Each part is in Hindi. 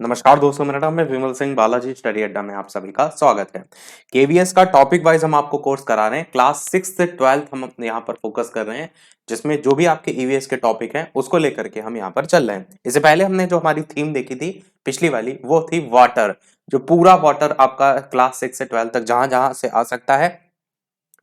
नमस्कार दोस्तों, मेरा नाम है विमल सिंह बालाजी। स्टडी अड्डा में आप सभी का स्वागत है। केवीएस का टॉपिक वाइज हम आपको कोर्स करा रहे हैं। क्लास 6 से 12th हम यहाँ पर फोकस कर रहे हैं, जिसमें जो भी आपके ईवीएस के टॉपिक हैं उसको लेकर के हम यहाँ पर चल रहे हैं। इससे पहले हमने जो हमारी थीम देखी थी पिछली वाली, वो थी वाटर। जो पूरा वाटर आपका क्लास 6 से 12 तक जहां जहां से आ सकता है,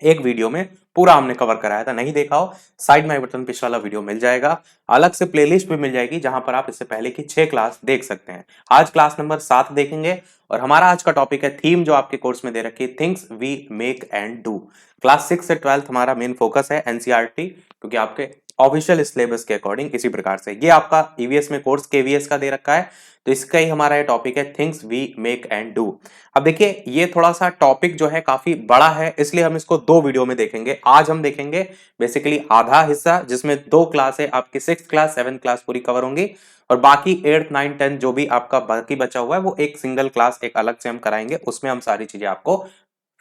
एक वीडियो में पूरा हमने कवर कराया था। नहीं देखा हो, साइड में आई बटन पिछला वाला वीडियो मिल जाएगा। अलग से प्लेलिस्ट भी मिल जाएगी जहां पर आप इससे पहले की 6 क्लास देख सकते हैं। आज क्लास नंबर 7 देखेंगे और हमारा आज का टॉपिक है थीम, जो आपके कोर्स में दे रखी है, things we make and do. Class 6 से 12th हमारा मेन फोकस है एनसीईआरटी, क्योंकि आपके ऑफिशियल सिलेबस के अकॉर्डिंग इसी प्रकार से ये आपका ईवीएस में कोर्स केवीएस का दे रखा है। तो इसका ही हमारा ये टॉपिक है, things we make and do. अब देखिए, ये थोड़ा सा टॉपिक जो है काफी बड़ा है, इसलिए हम इसको 2 वीडियो में देखेंगे। आज हम देखेंगे बेसिकली आधा हिस्सा, जिसमें 2 क्लास है आपकी, 6th क्लास 7th क्लास पूरी कवर होंगी, और बाकी 8th 9th 10th जो भी आपका बाकी बचा हुआ है वो एक सिंगल क्लास एक अलग से हम कराएंगे, उसमें हम सारी चीजें आपको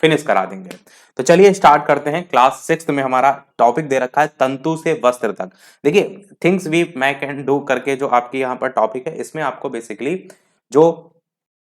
फिनिश करा देंगे। तो चलिए स्टार्ट करते हैं। क्लास 6th में हमारा टॉपिक दे रखा है तंतु से वस्त्र तक। देखिए, things we make and do करके जो आपकी यहाँ पर टॉपिक है, इसमें आपको बेसिकली जो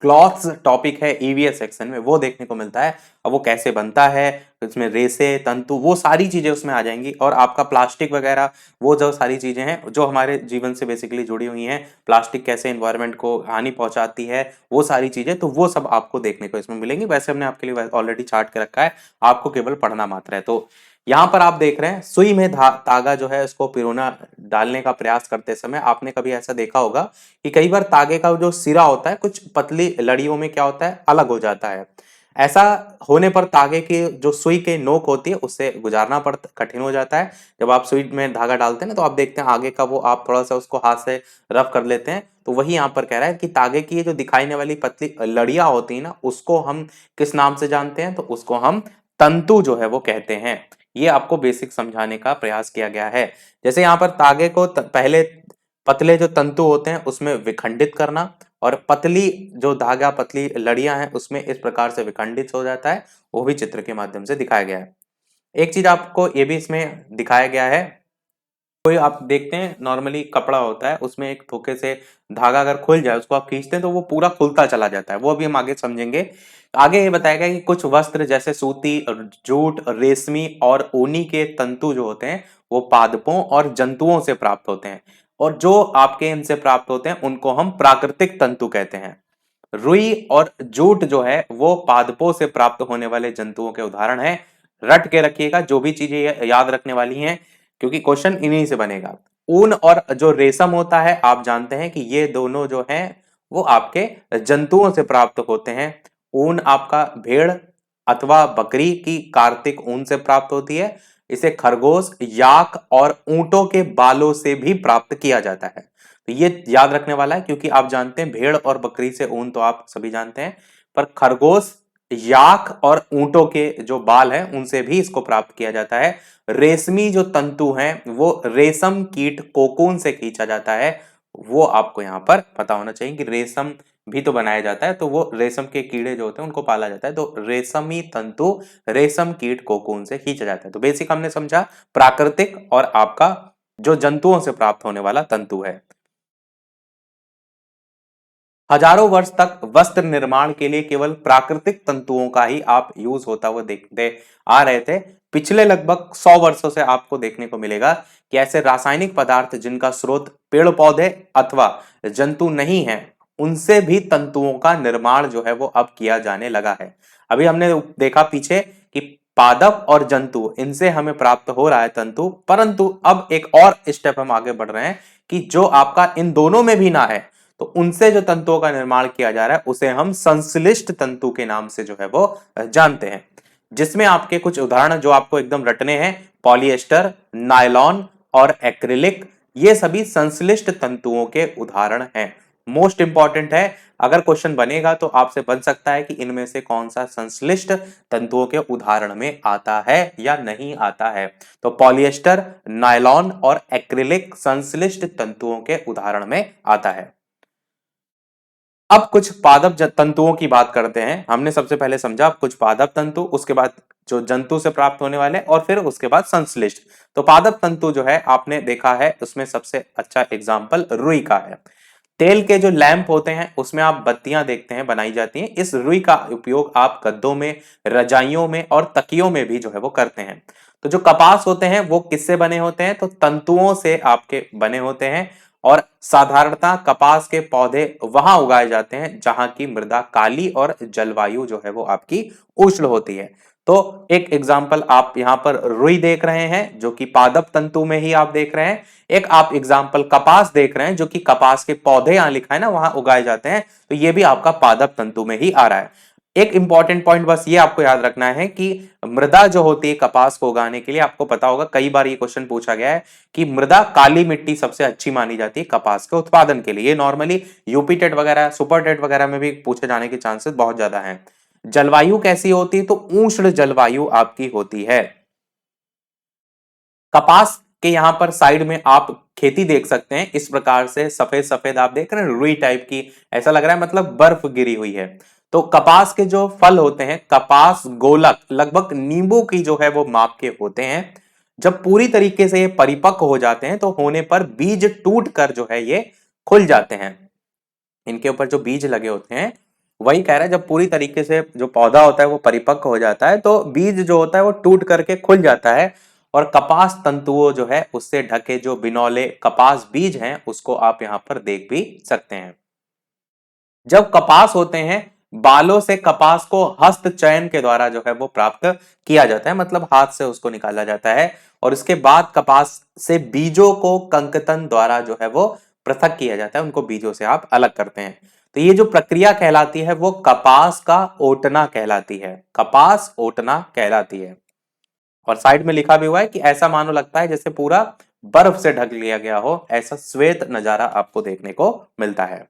क्लॉथ्स टॉपिक है ईवीएस सेक्शन में वो देखने को मिलता है। अब वो कैसे बनता है, इसमें रेसे तंतु, वो सारी चीजें उसमें आ जाएंगी। और आपका प्लास्टिक वगैरह, वो जो सारी चीजें हैं जो हमारे जीवन से बेसिकली जुड़ी हुई हैं, प्लास्टिक कैसे एनवायरनमेंट को हानि पहुंचाती है, वो सारी चीजें, तो वो सब आपको देखने को इसमें मिलेंगी। वैसे हमने आपके लिए ऑलरेडी चार्ट के रखा है, आपको केवल पढ़ना मात्र है। तो यहाँ पर आप देख रहे हैं सुई में तागा जो है उसको पिरोना डालने का प्रयास करते समय आपने कभी ऐसा देखा होगा कि कई बार तागे का जो सिरा होता है कुछ पतली लड़ियों में क्या होता है, अलग हो जाता है। ऐसा होने पर तागे की जो सुई के नोक होती है उससे गुजारना पड़ता, कठिन हो जाता है। जब आप सुई में धागा डालते हैं ना, तो आप देखते हैं आगे का वो आप थोड़ा सा उसको हाथ से रफ कर लेते हैं। तो वही यहाँ पर कह रहा है कि तागे की ये जो दिखाने वाली पतली लड़ियां होती है ना, उसको हम किस नाम से जानते हैं, तो उसको हम तंतु जो है वो कहते हैं। ये आपको बेसिक समझाने का प्रयास किया गया है। जैसे यहाँ पर तागे को पहले पतले जो तंतु होते हैं उसमें विखंडित करना, और पतली जो धागा पतली लड़ियां हैं उसमें इस प्रकार से विखंडित हो जाता है, वो भी चित्र के माध्यम से दिखाया गया है। एक चीज आपको ये भी इसमें दिखाया गया है, कोई आप देखते हैं नॉर्मली कपड़ा होता है, उसमें एक धोखे से धागा अगर खुल जाए, उसको आप खींचते हैं तो वो पूरा खुलता चला जाता है। वो भी हम आगे समझेंगे। आगे ये बताया गया कि कुछ वस्त्र जैसे सूती, जूट, रेशमी और ऊनी के तंतु जो होते हैं वो पादपों और जंतुओं से प्राप्त होते हैं, और जो आपके इनसे प्राप्त होते हैं उनको हम प्राकृतिक तंतु कहते हैं। रुई और जूट जो है वो पादपों से प्राप्त होने वाले जंतुओं के उदाहरण है। रट के रखिएगा जो भी चीजें याद रखने वाली हैं, क्योंकि क्वेश्चन इन्हीं से बनेगा। ऊन और जो रेशम होता है, आप जानते हैं कि ये दोनों जो हैं वो आपके जंतुओं से प्राप्त होते हैं। ऊन आपका भेड़ अथवा बकरी की कार्तिक ऊन से प्राप्त होती है। इसे खरगोश, याक और ऊंटों के बालों से भी प्राप्त किया जाता है। तो ये याद रखने वाला है, क्योंकि आप जानते हैं भेड़ और बकरी से ऊन तो आप सभी जानते हैं, पर खरगोश, याक और ऊंटों के जो बाल हैं उनसे भी इसको प्राप्त किया जाता है। रेशमी जो तंतु हैं वो रेशम कीट कोकून से खींचा जाता है। वो आपको यहाँ पर पता होना चाहिए कि रेशम भी तो बनाया जाता है, तो वो रेशम के कीड़े जो होते हैं उनको पाला जाता है। तो रेशमी तंतु रेशम कीट कोकून से खींचा जाता है। तो बेसिक हमने समझा प्राकृतिक और आपका जो जंतुओं से प्राप्त होने वाला तंतु है। हजारों वर्ष तक वस्त्र निर्माण के लिए केवल प्राकृतिक तंतुओं का ही आप यूज होता हुआ देखते आ रहे थे। पिछले लगभग 100 वर्षों से आपको देखने को मिलेगा कि ऐसे रासायनिक पदार्थ जिनका स्रोत पेड़ पौधे अथवा जंतु नहीं है, उनसे भी तंतुओं का निर्माण जो है वो अब किया जाने लगा है। अभी हमने देखा पीछे कि पादप और जंतु, इनसे हमें प्राप्त हो रहा है तंतु, परंतु अब एक और स्टेप हम आगे बढ़ रहे हैं कि जो आपका इन दोनों में भी ना है, तो उनसे जो तंतुओं का निर्माण किया जा रहा है उसे हम संश्लिष्ट तंतु के नाम से जो है वो जानते हैं। जिसमें आपके कुछ उदाहरण जो आपको एकदम रटने हैं, पॉलिएस्टर, नायलॉन और एक्रिलिक, ये सभी संश्लिष्ट तंतुओं के उदाहरण हैं। मोस्ट इंपॉर्टेंट है, अगर क्वेश्चन बनेगा तो आपसे बन सकता है कि इनमें से कौन सा संश्लिष्ट तंतुओं के उदाहरण में आता है या नहीं आता है। तो पॉलिएस्टर, नायलॉन और एक्रिलिक संश्लिष्ट तंतुओं के उदाहरण में आता है। अब कुछ पादप तंतुओं की बात करते हैं। हमने सबसे पहले समझा कुछ पादप तंतु, उसके बाद जो जंतु से प्राप्त होने वाले, और फिर उसके बाद संश्लिष्ट। तो पादप तंतु जो है आपने देखा है, उसमें सबसे अच्छा एग्जाम्पल रुई का है। तेल के जो लैंप होते हैं उसमें आप बत्तियां देखते हैं बनाई जाती हैं। इस रुई का उपयोग आप गद्दों में, रजाइयों में और तकियों में भी जो है वो करते हैं। तो जो कपास होते हैं वो किससे बने होते हैं? तो तंतुओं से आपके बने होते हैं। और साधारणतः कपास के पौधे वहां उगाए जाते हैं जहां की मृदा काली और जलवायु जो है वो आपकी उष्ण होती है। तो एक एग्जाम्पल आप यहां पर रुई देख रहे हैं जो कि पादप तंतु में ही आप देख रहे हैं। एक आप एग्जाम्पल कपास देख रहे हैं जो कि कपास के पौधे यहां लिखा है ना, वहां उगाए जाते हैं, तो ये भी आपका पादप तंतु में ही आ रहा है। एक इंपॉर्टेंट पॉइंट बस ये आपको याद रखना है कि मृदा जो होती है कपास को उगाने के लिए, आपको पता होगा कई बार ये क्वेश्चन पूछा गया है कि मृदा काली मिट्टी सबसे अच्छी मानी जाती है कपास के उत्पादन के लिए। नॉर्मली यूपी टेट वगैरह, सुपर टेट वगैरह में भी पूछे जाने के चांसेस बहुत ज्यादा हैं। जलवायु कैसी होती है? तो उष्ण जलवायु आपकी होती है। कपास के यहां पर साइड में आप खेती देख सकते हैं, इस प्रकार से सफेद सफेद आप देख रहे हैं, रुई टाइप की, ऐसा लग रहा है मतलब बर्फ गिरी हुई है। तो कपास के जो फल होते हैं, कपास गोलक लगभग नींबू की जो है वो माप के होते हैं। जब पूरी तरीके से ये परिपक्व हो जाते हैं तो होने पर बीज टूट कर जो है ये खुल जाते हैं। इनके ऊपर जो बीज लगे होते हैं, वही कह रहा है जब पूरी तरीके से जो पौधा होता है वो परिपक्व हो जाता है तो बीज जो होता है वो टूट करके खुल जाता है। और कपास तंतुओं जो है उससे ढके जो बिनौले कपास बीज हैं उसको आप यहां पर देख भी सकते हैं। जब कपास होते हैं, बालों से कपास को हस्त चयन के द्वारा जो है वो प्राप्त किया जाता है, मतलब हाथ से उसको निकाला जाता है। और इसके बाद कपास से बीजों को कंकतन द्वारा जो है वो पृथक किया जाता है, उनको बीजों से आप अलग करते हैं। तो ये जो प्रक्रिया कहलाती है वो कपास का ओटना कहलाती है। कपास ओटना कहलाती है। और साइड में लिखा भी हुआ है कि ऐसा मानो लगता है जैसे पूरा बर्फ से ढक लिया गया हो, ऐसा श्वेत नजारा आपको देखने को मिलता है।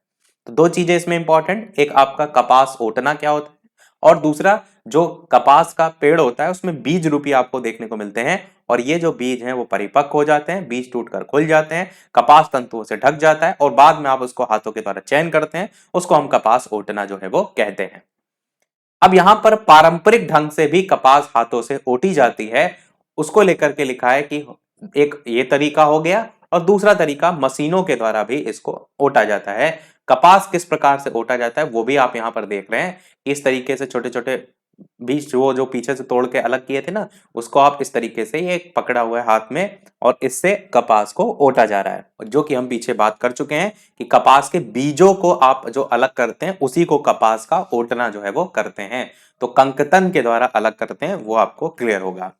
तो दो चीजें इसमें इंपॉर्टेंट, एक आपका कपास ओटना क्या होता है, और दूसरा जो कपास का पेड़ होता है उसमें बीज रूपी आपको देखने को मिलते हैं। और ये जो बीज हैं वो परिपक्व हो जाते हैं, बीज टूटकर खुल जाते हैं, कपास तंतुओं से ढक जाता है और बाद में आप उसको हाथों के द्वारा चयन करते हैं, उसको हम कपास ओटना जो है वो कहते हैं। अब यहां पर पारंपरिक ढंग से भी कपास हाथों से ओटी जाती है, उसको लेकर के लिखा है कि एक ये तरीका हो गया और दूसरा तरीका मशीनों के द्वारा भी इसको ओटा जाता है। कपास किस प्रकार से ओटा जाता है वो भी आप यहां पर देख रहे हैं। इस तरीके से छोटे छोटे बीज वो जो पीछे से तोड़ के अलग किए थे ना, उसको आप इस तरीके से ये पकड़ा हुआ है हाथ में और इससे कपास को ओटा जा रहा है। जो कि हम पीछे बात कर चुके हैं कि कपास के बीजों को आप जो अलग करते हैं उसी को कपास का ओटना जो है वो करते हैं। तो कंकतन के द्वारा अलग करते हैं, वो आपको क्लियर होगा।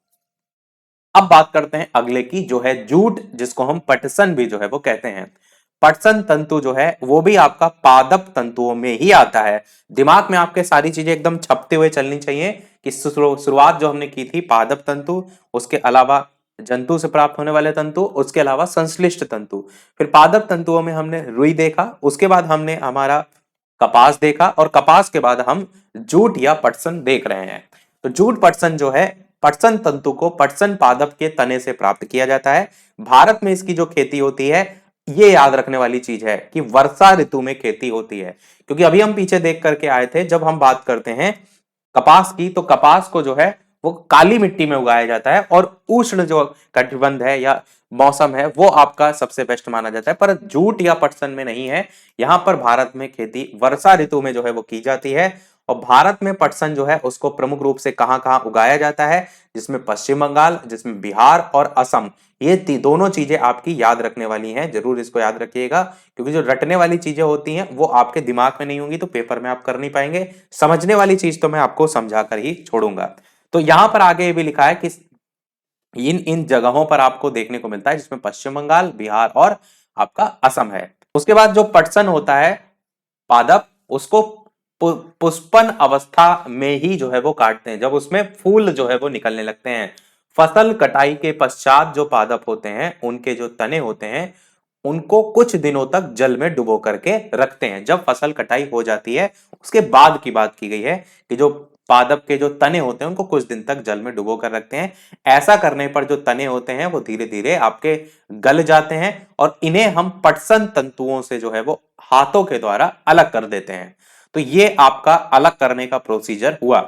अब बात करते हैं अगले की, जो है जूट, जिसको हम पटसन भी जो है वो कहते हैं। पटसन तंतु जो है वो भी आपका पादप तंतुओं में ही आता है। दिमाग में आपके सारी चीजें एकदम छपते हुए चलनी चाहिए कि शुरुआत जो हमने की थी पादप तंतु, उसके अलावा जंतु से प्राप्त होने वाले तंतु, उसके अलावा संश्लिष्ट तंतु। फिर पादप तंतुओं में हमने रुई देखा, उसके बाद हमने हमारा कपास देखा और कपास के बाद हम जूट या पटसन देख रहे हैं। तो जूट पटसन जो है, पटसन तंतु को पटसन पादप के तने से प्राप्त किया जाता है। भारत में इसकी जो खेती होती है, ये याद रखने वाली चीज है कि वर्षा ऋतु में खेती होती है। क्योंकि अभी हम पीछे देख करके आए थे, जब हम बात करते हैं कपास की, तो कपास को जो है वो काली मिट्टी में उगाया जाता है और उष्ण जो कटिबंध है या मौसम है वो आपका सबसे बेस्ट माना जाता है। पर जूट या पटसन में नहीं है। यहां पर भारत में खेती वर्षा ऋतु में जो है वो की जाती है। और भारत में पटसन जो है उसको प्रमुख रूप से कहां कहां उगाया जाता है, जिसमें पश्चिम बंगाल, जिसमें बिहार और असम, ये दोनों चीजें आपकी याद रखने वाली हैं। जरूर इसको याद रखिएगा, क्योंकि जो रटने वाली चीजें होती हैं वो आपके दिमाग में नहीं होंगी तो पेपर में आप कर नहीं पाएंगे। समझने वाली चीज तो मैं आपको समझा कर ही छोड़ूंगा। तो यहां पर आगे ये भी लिखा है कि इन इन जगहों पर आपको देखने को मिलता है, जिसमें पश्चिम बंगाल, बिहार और आपका असम है। उसके बाद जो पटसन होता है पादप, उसको पुष्पन अवस्था में ही जो है वो काटते हैं, जब उसमें फूल जो है वो निकलने लगते हैं। फसल कटाई के पश्चात जो पादप होते हैं, उनके जो तने होते हैं, उनको कुछ दिनों तक जल में डुबो करके रखते हैं। जब फसल कटाई हो जाती है उसके बाद की बात की गई है कि जो पादप के जो तने होते हैं उनको कुछ दिन तक जल में डुबो कर रखते हैं। ऐसा करने पर जो तने होते हैं वो धीरे धीरे आपके गल जाते हैं और इन्हें हम पटसन तंतुओं से जो है वो हाथों के द्वारा अलग कर देते हैं। तो ये आपका अलग करने का प्रोसीजर हुआ।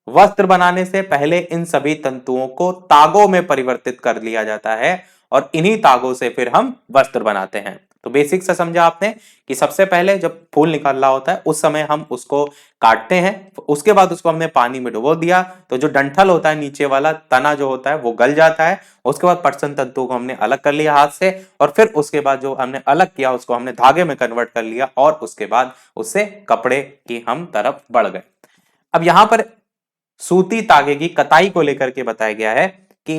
वस्त्र बनाने से पहले इन सभी तंतुओं को तागों में परिवर्तित कर लिया जाता है और इन्हीं तागों से फिर हम वस्त्र बनाते हैं। तो बेसिक से समझा आपने कि सबसे पहले जब फूल निकल रहा होता है उस समय हम उसको काटते हैं, उसके बाद उसको हमने पानी में डुबो दिया तो जो डंठल होता है नीचे वाला तना जो होता है वो गल जाता है। उसके बाद पटसन तंतु को हमने अलग कर लिया हाथ से, और फिर उसके बाद जो हमने अलग किया उसको हमने धागे में कन्वर्ट कर लिया, और उसके बाद उससे कपड़े की हम तरफ बढ़ गए। अब यहां पर सूती तागे की कताई को लेकर के बताया गया है कि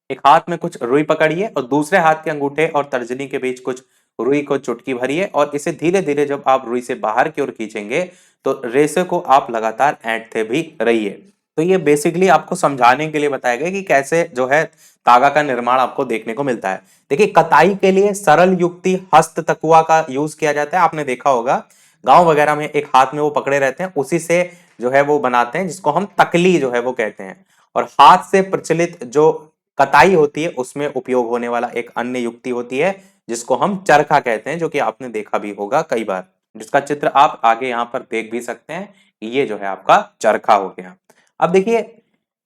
एक हाथ में कुछ रुई पकड़िए और दूसरे हाथ के अंगूठे और तर्जनी के बीच कुछ रुई को चुटकी भरिए, और इसे धीरे धीरे जब आप रुई से बाहर की ओर खींचेंगे तो रेसे को आप लगातार ऐंठते भी रहिए। तो ये बेसिकली आपको समझाने के लिए बताया गया कि कैसे जो है तागा का निर्माण आपको देखने को मिलता है। देखिए, कताई के लिए सरल युक्ति हस्त तकुआ का यूज किया जाता है। आपने देखा होगा गांव वगैरह में एक हाथ में वो पकड़े रहते हैं, उसी से जो है वो बनाते हैं, जिसको हम तकली जो है वो कहते हैं। और हाथ से प्रचलित जो कताई होती है उसमें उपयोग होने वाला एक अन्य युक्ति होती है जिसको हम चरखा कहते हैं, जो कि आपने देखा भी होगा कई बार, जिसका चित्र आप आगे यहाँ पर देख भी सकते हैं। ये जो है आपका चरखा हो गया। अब देखिए,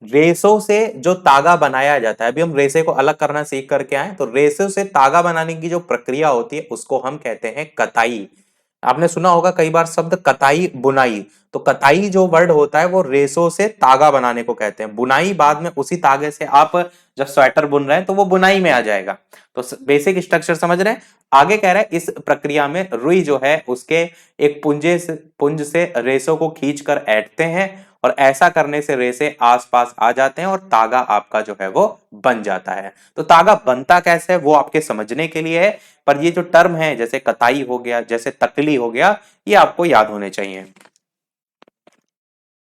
रेसों से जो तागा बनाया जाता है, अभी हम रेसे को अलग करना सीख करके आए, तो रेसों से तागा बनाने की जो प्रक्रिया होती है उसको हम कहते हैं कताई। आपने सुना होगा कई बार शब्द कताई बुनाई, तो कताई जो वर्ड होता है वो रेसों से तागा बनाने को कहते हैं। बुनाई बाद में उसी तागे से आप जब स्वेटर बुन रहे हैं तो वो बुनाई में आ जाएगा। तो बेसिक स्ट्रक्चर समझ रहे हैं। आगे कह रहा है इस प्रक्रिया में रुई जो है उसके एक पुंज से रेसों को खींच कर ऐंठते हैं, और ऐसा करने से रेसे आसपास आ जाते हैं और तागा आपका जो है वो बन जाता है। तो तागा बनता कैसे है वो आपके समझने के लिए है, पर ये जो टर्म है जैसे कताई हो गया, जैसे तकली हो गया, ये आपको याद होने चाहिए।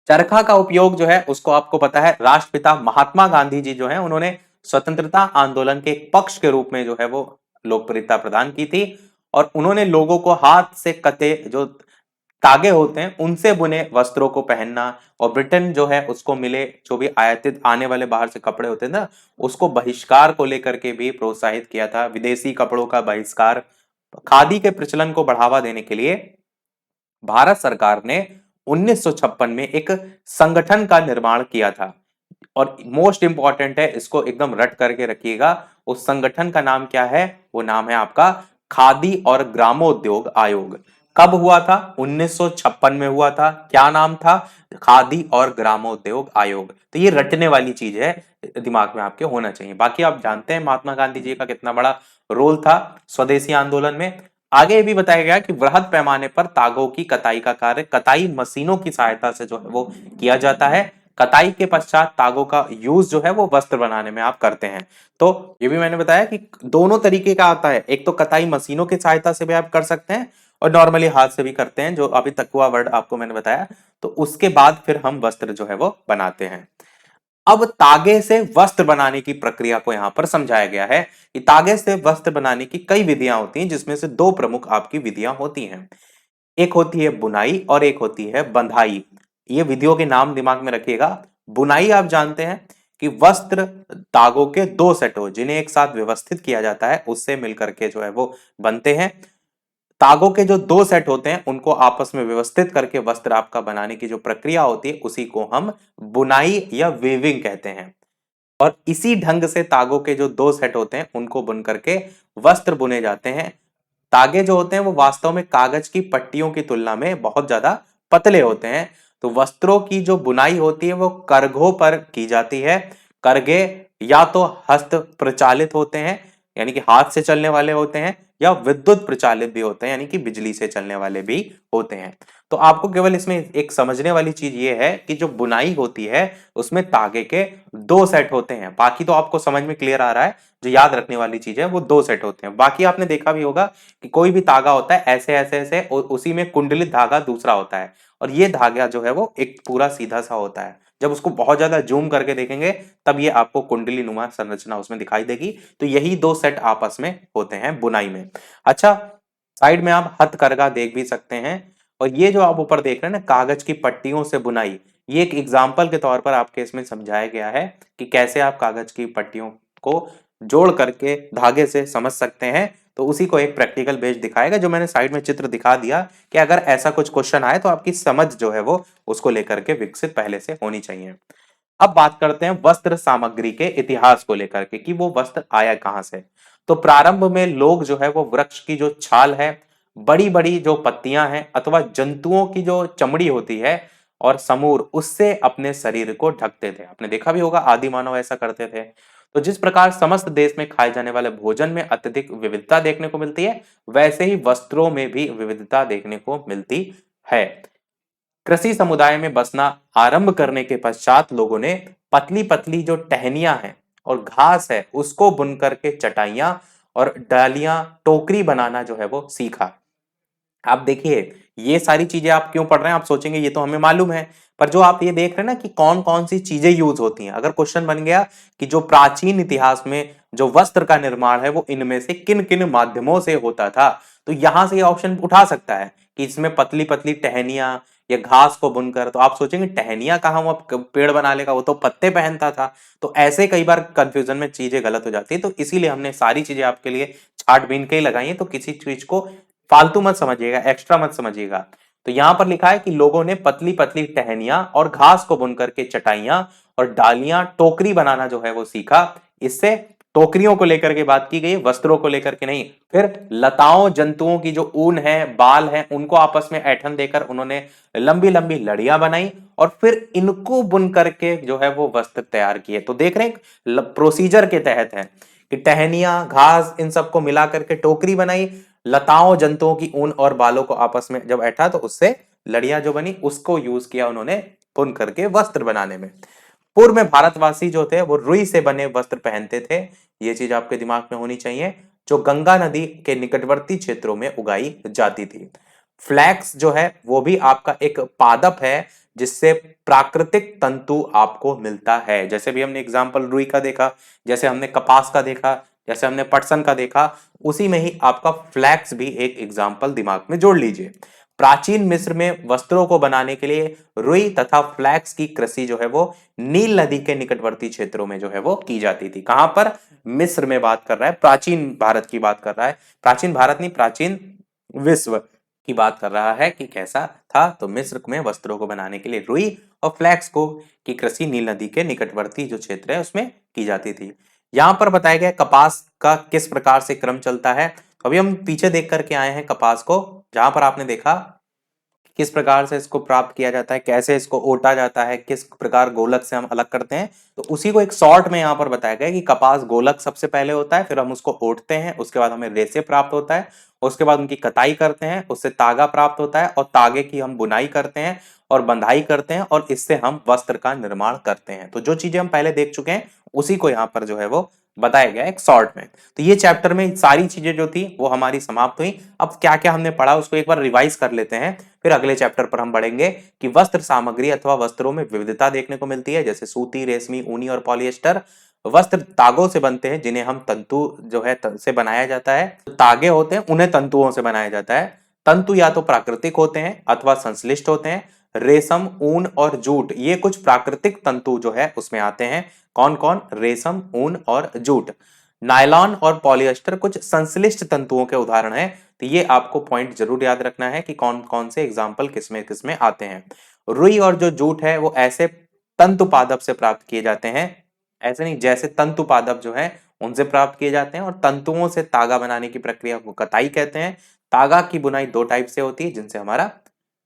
चरखा का उपयोग जो है उसको आपको पता है, राष्ट्रपिता महात्मा गांधी जी जो है उन्होंने स्वतंत्रता आंदोलन के एक पक्ष के रूप में जो है वो लोकप्रियता प्रदान की थी, और उन्होंने लोगों को हाथ से कते जो तागे होते हैं उनसे बुने वस्त्रों को पहनना, और ब्रिटेन जो है उसको मिले जो भी आयातित आने वाले बाहर से कपड़े होते हैं ना, उसको बहिष्कार को लेकर के भी प्रोत्साहित किया था, विदेशी कपड़ों का बहिष्कार। खादी के प्रचलन को बढ़ावा देने के लिए भारत सरकार ने 1956 में एक संगठन का निर्माण किया था, और मोस्ट इंपॉर्टेंट है, इसको एकदम रट करके रखिएगा। उस संगठन का नाम क्या है? वो नाम है आपका खादी और ग्रामोद्योग आयोग। कब हुआ था? 1956 में हुआ था। क्या नाम था? खादी और ग्रामोद्योग आयोग। तो ये रटने वाली चीज है, दिमाग में आपके होना चाहिए। बाकी आप जानते हैं महात्मा गांधी जी का कितना बड़ा रोल था स्वदेशी आंदोलन में। आगे ये भी बताया गया कि वृहद पैमाने पर तागों की कताई का कार्य कताई मशीनों की सहायता से जो है वो किया जाता है। कताई के पश्चात तागों का यूज जो है वो वस्त्र बनाने में आप करते हैं। तो ये भी मैंने बताया कि दोनों तरीके का आता है, एक तो कताई मशीनों की सहायता से भी आप कर सकते हैं और नॉर्मली हाथ से भी करते हैं, जो अभी तक हुआ वर्ड आपको मैंने बताया। तो उसके बाद फिर हम वस्त्र जो है वो बनाते हैं। अब तागे से वस्त्र बनाने की प्रक्रिया को यहां पर समझाया गया है कि तागे से वस्त्र बनाने की कई विधियां होती हैं, जिसमें से दो प्रमुख आपकी विधियां होती हैं। एक होती है बुनाई और एक होती है बंधाई। ये विधियों के नाम दिमाग में रखिएगा। बुनाई आप जानते हैं कि वस्त्र तागों के दो सेट हो जिन्हें एक साथ व्यवस्थित किया जाता है, उससे मिलकर के जो है वो बनते हैं। तागों के जो दो सेट होते हैं उनको आपस में व्यवस्थित करके वस्त्र आपका बनाने की जो प्रक्रिया होती है उसी को हम बुनाई या वीविंग कहते हैं। और इसी ढंग से तागों के जो दो सेट होते हैं उनको बुन करके वस्त्र बुने जाते हैं। तागे जो होते हैं वो वास्तव में कागज की पट्टियों की तुलना में बहुत ज्यादा पतले होते हैं। तो वस्त्रों की जो बुनाई होती है वो करघों पर की जाती है। करघे या तो हस्त प्रचालित होते हैं, यानी कि हाथ से चलने वाले होते हैं, या विद्युत प्रचालित भी होते हैं, यानी कि बिजली से चलने वाले भी होते हैं। तो आपको केवल इसमें एक समझने वाली चीज ये है कि जो बुनाई होती है उसमें तागे के दो सेट होते हैं। बाकी तो आपको समझ में क्लियर आ रहा है। जो याद रखने वाली चीज है वो दो सेट होते हैं। बाकी आपने देखा भी होगा कि कोई भी धागा होता है ऐसे ऐसे ऐसे, और उसी में कुंडलित धागा दूसरा होता है, और ये धागा जो है वो एक पूरा सीधा सा होता है। जब उसको बहुत ज्यादा जूम करके देखेंगे तब ये आपको कुंडली नुमा संरचना उसमें दिखाई देगी। तो यही दो सेट आपस में होते हैं बुनाई में। अच्छा, साइड में आप हथकरघा देख भी सकते हैं, और ये जो आप ऊपर देख रहे हैं ना कागज की पट्टियों से बुनाई, ये एक एग्जाम्पल के तौर पर आपके इसमें समझाया गया है कि कैसे आप कागज की पट्टियों को जोड़ करके धागे से समझ सकते हैं। तो उसी को एक प्रैक्टिकल बेस्ड दिखाएगा, जो मैंने साइड में चित्र दिखा दिया कि अगर ऐसा कुछ क्वेश्चन आए तो आपकी समझ जो है वो उसको लेकर के विकसित पहले से होनी चाहिए। अब बात करते हैं वस्त्र सामग्री के इतिहास को लेकर के कि वो वस्त्र आया कहां से। तो प्रारंभ में लोग जो है वो वृक्ष की जो छाल है, बड़ी बड़ी जो पत्तियां हैं अथवा जंतुओं की जो चमड़ी होती है और समूर, उससे अपने शरीर को ढकते थे। आपने देखा भी होगा आदि मानव ऐसा करते थे। तो जिस प्रकार समस्त देश में खाए जाने वाले भोजन में अत्यधिक विविधता देखने को मिलती है, वैसे ही वस्त्रों में भी विविधता देखने को मिलती है। कृषि समुदाय में बसना आरंभ करने के पश्चात लोगों ने पतली पतली जो टहनियां हैं और घास है उसको बुन करके चटाइयां और डालियां, टोकरी बनाना जो है वो सीखा। आप देखिए, ये सारी चीजें आप क्यों पढ़ रहे हैं? आप सोचेंगे ये तो हमें मालूम है, पर जो आप ये देख रहे हैं ना कि कौन कौन सी चीजें यूज होती हैं, अगर क्वेश्चन बन गया कि जो प्राचीन इतिहास में जो वस्त्र का निर्माण है वो इनमें से किन किन माध्यमों से होता था, तो यहां से ये ऑप्शन उठा सकता है कि इसमें पतली पतली टहनियां या घास को बुनकर। तो आप सोचेंगे टहनियां कहाँ वो पेड़ बना लेगा, वो तो पत्ते पहनता था। तो ऐसे कई बार कंफ्यूजन में चीजें गलत हो जाती है, तो इसीलिए हमने सारी चीजें आपके लिए छाट बीन के ही लगाई है। तो किसी चीज को फालतू मत समझिएगा, एक्स्ट्रा मत समझिएगा। तो यहां पर लिखा है कि लोगों ने पतली पतली टहनियां और घास को बुनकर के चटाइयां और डालियां, टोकरी बनाना जो है वो सीखा। इससे टोकरियों को लेकर के बात की गई, वस्त्रों को लेकर के नहीं। फिर लताओं, जंतुओं की जो ऊन है, बाल है, उनको आपस में ऐठन देकर उन्होंने लंबी लंबी लड़ियां बनाई और फिर इनको बुन करके जो है वो वस्त्र तैयार किए। तो देख रहे हैं प्रोसीजर के तहत है कि टहनियां, घास, इन सबको मिला करके टोकरी बनाई, लताओं, जंतुओं की ऊन और बालों को आपस में जब ऐठा तो उससे लड़ियां जो बनी उसको यूज किया उन्होंने बुन करके वस्त्र बनाने में। पूर्व में भारतवासी जो थे वो रुई से बने वस्त्र पहनते थे। ये चीज आपके दिमाग में होनी चाहिए, जो गंगा नदी के निकटवर्ती क्षेत्रों में उगाई जाती थी। फ्लैक्स जो है वो भी आपका एक पादप है जिससे प्राकृतिक तंतु आपको मिलता है। जैसे भी हमने एग्जांपल रुई का देखा, जैसे हमने कपास का देखा, जैसे हमने पटसन का देखा, उसी में ही आपका फ्लैक्स भी एक एग्जांपल दिमाग में जोड़ लीजिए। प्राचीन मिस्र में वस्त्रों को बनाने के लिए रुई तथा फ्लैक्स की कृषि जो है वो नील नदी के निकटवर्ती क्षेत्रों में जो है वो की जाती थी। कहां पर? मिस्र में बात कर रहा है, प्राचीन भारत की बात कर रहा है। प्राचीन भारत नहीं, प्राचीन विश्व की बात कर रहा है कि कैसा था। तो मिस्र में वस्त्रों को बनाने के लिए रुई और फ्लैक्स को की कृषि नील नदी के निकटवर्ती जो क्षेत्र है उसमें की जाती थी। यहां पर बताया गया कपास का किस प्रकार से क्रम चलता है। अभी हम पीछे देख करके आए हैं कपास को, जहां पर आपने देखा किस प्रकार से इसको प्राप्त किया जाता है, कैसे इसको ओटा जाता है, किस प्रकार गोलक से हम अलग करते हैं। तो उसी को एक शॉर्ट में यहाँ पर बताया गया कि कपास गोलक सबसे पहले होता है, फिर हम उसको ओटते हैं, उसके बाद हमें रेशे प्राप्त होता है, उसके बाद उनकी कटाई करते हैं, उससे तागा प्राप्त होता है और तागे की हम बुनाई करते हैं और बंधाई करते हैं और इससे हम वस्त्र का निर्माण करते हैं। तो जो चीजें हम पहले देख चुके हैं उसी को यहाँ पर जो है वो बताया गया एक शॉर्ट में। तो ये चैप्टर में सारी चीजें जो थी वो हमारी समाप्त हुई। अब क्या क्या हमने पढ़ा उसको एक बार रिवाइज कर लेते हैं, फिर अगले चैप्टर पर हम बढ़ेंगे कि वस्त्र सामग्री अथवा वस्त्रों में विविधता देखने को मिलती है, जैसे सूती, रेशमी, ऊनी और पॉलिएस्टर। वस्त्र तागों से बनते हैं जिन्हें हम तंतु जो है से बनाया जाता है। तागे होते हैं उन्हें तंतुओं से बनाया जाता है। तंतु या तो प्राकृतिक होते हैं अथवा संश्लिष्ट होते हैं। रेशम, ऊन और जूट ये कुछ प्राकृतिक तंतु जो है उसमें आते हैं। कौन कौन? रेशम, ऊन और जूट। नायलॉन और पॉलिएस्टर कुछ संश्लिष्ट तंतुओं के उदाहरण हैं। तो ये आपको पॉइंट जरूर याद रखना है कि कौन कौन से एग्जाम्पल किसमें किसमें आते हैं। रुई और जो जूट है वो ऐसे तंतु पादप से प्राप्त किए जाते हैं, ऐसे नहीं, जैसे तंतु पादप जो है उनसे प्राप्त किए जाते हैं। और तंतुओं से तागा बनाने की प्रक्रिया को कताई कहते हैं। तागा की बुनाई दो टाइप से होती है जिनसे हमारा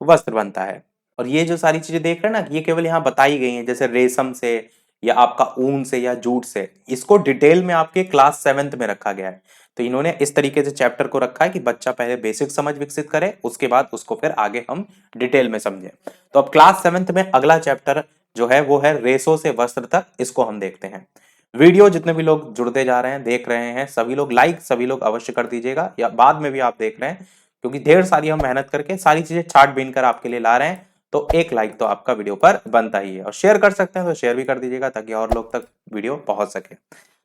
वस्त्र बनता है। और ये जो सारी चीजें देख रहे हैं ना, ये केवल यहाँ बताई गई हैं, जैसे रेशम से या आपका ऊन से या जूट से, इसको डिटेल में आपके क्लास 7th में रखा गया है। तो इन्होंने इस तरीके से चैप्टर को रखा है कि बच्चा पहले बेसिक समझ विकसित करे, उसके बाद उसको फिर आगे हम डिटेल में समझें। तो अब क्लास 7th में अगला चैप्टर जो है वो है रेशों से वस्त्र तक, इसको हम देखते हैं। वीडियो जितने भी लोग जुड़ते जा रहे हैं, देख रहे हैं, सभी लोग लाइक सभी लोग अवश्य कर दीजिएगा, या बाद में भी आप देख रहे हैं, क्योंकि ढेर सारी हम मेहनत करके सारी चीजें छाट बीन कर आपके लिए ला रहे हैं। तो एक लाइक तो आपका वीडियो पर बनता ही है, और शेयर कर सकते हैं तो शेयर भी कर दीजिएगा ताकि और लोग तक वीडियो पहुंच सके।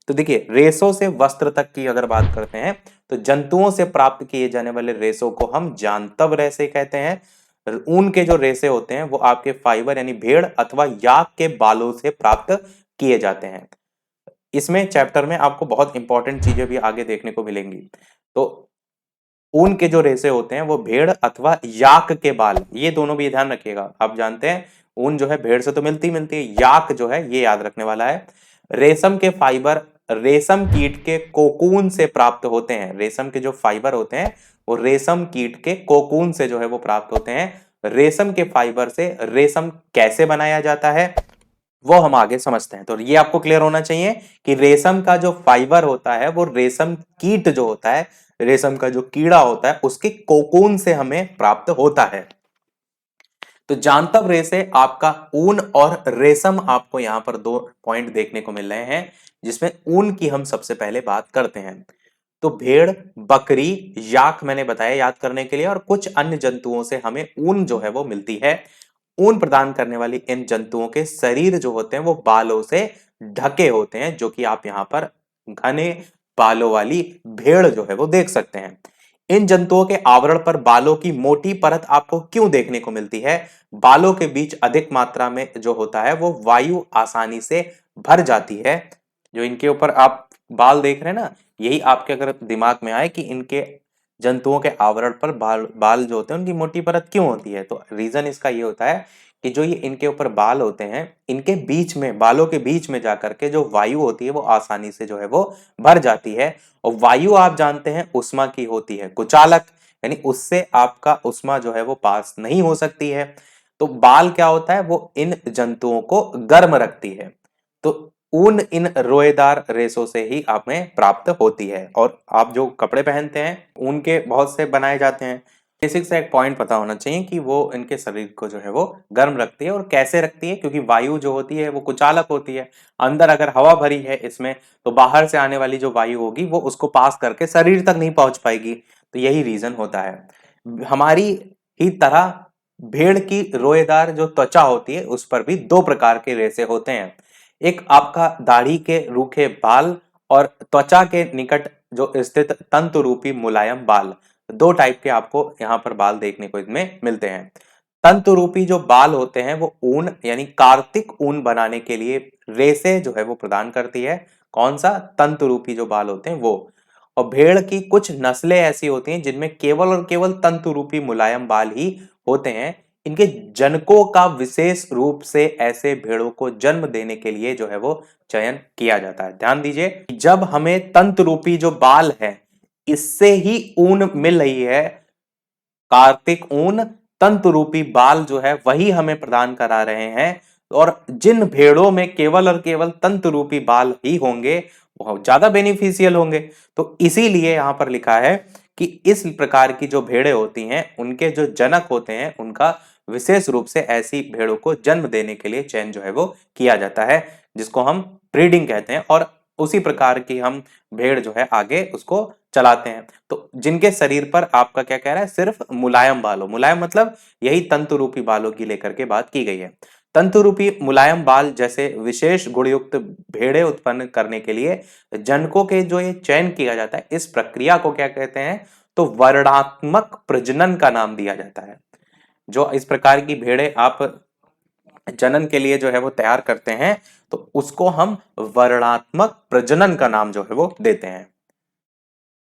तो देखिए, रेशों से वस्त्र तक की अगर बात करते हैं तो जंतुओं से प्राप्त किए जाने वाले रेशों को हम जांतव रेशे कहते हैं। ऊन के जो रेशे होते हैं वो आपके फाइबर यानी भेड़ अथवा याक के बालों से प्राप्त किए जाते हैं। इसमें चैप्टर में आपको बहुत इंपॉर्टेंट चीजें भी आगे देखने को मिलेंगी। तो ऊन के जो रेशे होते हैं वो भेड़ अथवा याक के बाल, ये दोनों भी ध्यान रखिएगा। आप जानते हैं ऊन जो है भेड़ से तो मिलती है, याक जो है ये याद रखने वाला है। रेशम के फाइबर रेशम कीट के कोकून से प्राप्त होते हैं। रेशम के जो फाइबर होते हैं वो रेशम कीट के कोकून से जो है वो प्राप्त होते हैं। रेशम के फाइबर से रेशम कैसे बनाया जाता है वो हम आगे समझते हैं। तो ये आपको क्लियर होना चाहिए कि रेशम का जो फाइबर होता है वो रेशम कीट जो होता है, रेशम का जो कीड़ा होता है उसके कोकून से हमें प्राप्त होता है। तो जानतब रे से आपका ऊन और रेशम, आपको यहां पर दो पॉइंट देखने को मिल रहे हैं जिसमें ऊन की हम सबसे पहले बात करते हैं। तो भेड़, बकरी, याक मैंने बताया याद करने के लिए, और कुछ अन्य जंतुओं से हमें ऊन जो है वो मिलती है। ऊन प्रदान करने वाली इन जंतुओं के शरीर जो होते हैं वो बालों से ढके होते हैं, जो कि आप यहां पर घने बालों वाली भेड़ जो है वो देख सकते हैं। इन जंतुओं के आवरण पर बालों की मोटी परत आपको क्यों देखने को मिलती है? बालों के बीच अधिक मात्रा में जो होता है वो वायु आसानी से भर जाती है। जो इनके ऊपर आप बाल देख रहे हैं ना, यही आपके अगर दिमाग में आए कि इनके जंतुओं के आवरण पर बाल बाल जो होते हैं उनकी मोटी परत क्यों होती है, तो रीजन इसका ये होता है कि जो ये इनके ऊपर बाल होते हैं, इनके बीच में, बालों के बीच में जाकर के जो वायु होती है वो आसानी से जो है वो भर जाती है। और वायु आप जानते हैं उष्मा की होती है कुचालक, यानी उससे आपका उष्मा जो है वो पास नहीं हो सकती है। तो बाल क्या होता है, वो इन जंतुओं को गर्म रखती है। तो ऊन इन रोएदार रेशों से ही हमें प्राप्त होती है। और आप जो कपड़े पहनते हैं ऊन के बहुत से बनाए जाते हैं। बेसिक से एक पॉइंट पता होना चाहिए कि वो इनके शरीर को जो है वो गर्म रखती है। और कैसे रखती है, क्योंकि वायु जो होती है वो कुचालक होती है। अंदर अगर हवा भरी है इसमें, तो बाहर से आने वाली जो वायु होगी वो उसको पास करके शरीर तक नहीं पहुंच पाएगी। तो यही रीजन होता है। हमारी ही तरह भेड़ की रोएदार जो त्वचा होती है उस पर भी दो प्रकार के रेशे होते हैं। एक आपका दाढ़ी के रूखे बाल, और त्वचा के निकट जो स्थित तंतु रूपी मुलायम बाल। दो टाइप के आपको यहाँ पर बाल देखने को इसमें मिलते हैं। तंतु रूपी जो बाल होते हैं वो ऊन यानी कार्तिक ऊन बनाने के लिए रेशे जो है वो प्रदान करती है। कौन सा? तंतु रूपी जो बाल होते हैं वो। और भेड़ की कुछ नस्लें ऐसी होती हैं जिनमें केवल और केवल तंतु रूपी मुलायम बाल ही होते हैं। इनके जनकों का विशेष रूप से ऐसे भेड़ों को जन्म देने के लिए जो है वो चयन किया जाता है। ध्यान दीजिए, जब हमें तंतु रूपी जो बाल है इससे ही ऊन मिल रही है, कार्तिक ऊन तंतु रूपी बाल जो है वही हमें प्रदान करा रहे हैं। और जिन भेड़ों में केवल और केवल तंतु रूपी बाल ही होंगे वो ज्यादा बेनिफिशियल होंगे। तो इसीलिए यहां पर लिखा है कि इस प्रकार की जो भेड़ें होती हैं उनके जो जनक होते हैं उनका विशेष रूप से ऐसी भेड़ों को जन्म देने के लिए चयन जो है वो किया जाता है, जिसको हम ब्रीडिंग कहते हैं। और उसी प्रकार की हम भेड़ जो है आगे उसको चलाते हैं। तो जिनके शरीर पर आपका क्या कह रहा है, सिर्फ मुलायम बाल हो। मुलायम मतलब यही तंतु रूपी बालों की लेकर के बात की गई है। तंतु रूपी मुलायम बाल जैसे विशेष गुणयुक्त भेड़ें उत्पन्न करने के लिए जनकों के जो ये चयन किया जाता है, इस प्रक्रिया को क्या कहते हैं, तो वर्णात्मक प्रजनन का नाम दिया जाता है। जो इस प्रकार की भेड़ें आप जनन के लिए जो है वो तैयार करते हैं, तो उसको हम वर्णात्मक प्रजनन का नाम जो है वो देते हैं।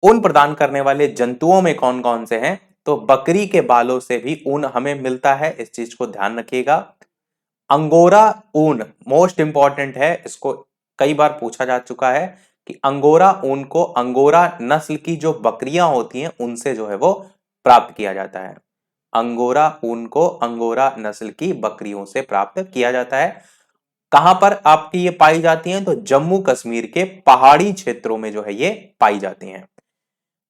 ऊन प्रदान करने वाले जंतुओं में कौन कौन से हैं, तो बकरी के बालों से भी ऊन हमें मिलता है, इस चीज को ध्यान रखिएगा। अंगोरा ऊन मोस्ट इंपॉर्टेंट है, इसको कई बार पूछा जा चुका है कि अंगोरा ऊन को अंगोरा नस्ल की जो बकरियां होती हैं उनसे जो है वो प्राप्त किया जाता है। अंगोरा ऊन को अंगोरा नस्ल की बकरियों से प्राप्त किया जाता है। कहां पर आपकी ये पाई जाती हैं, तो जम्मू कश्मीर के पहाड़ी क्षेत्रों में जो है ये पाई जाती हैं।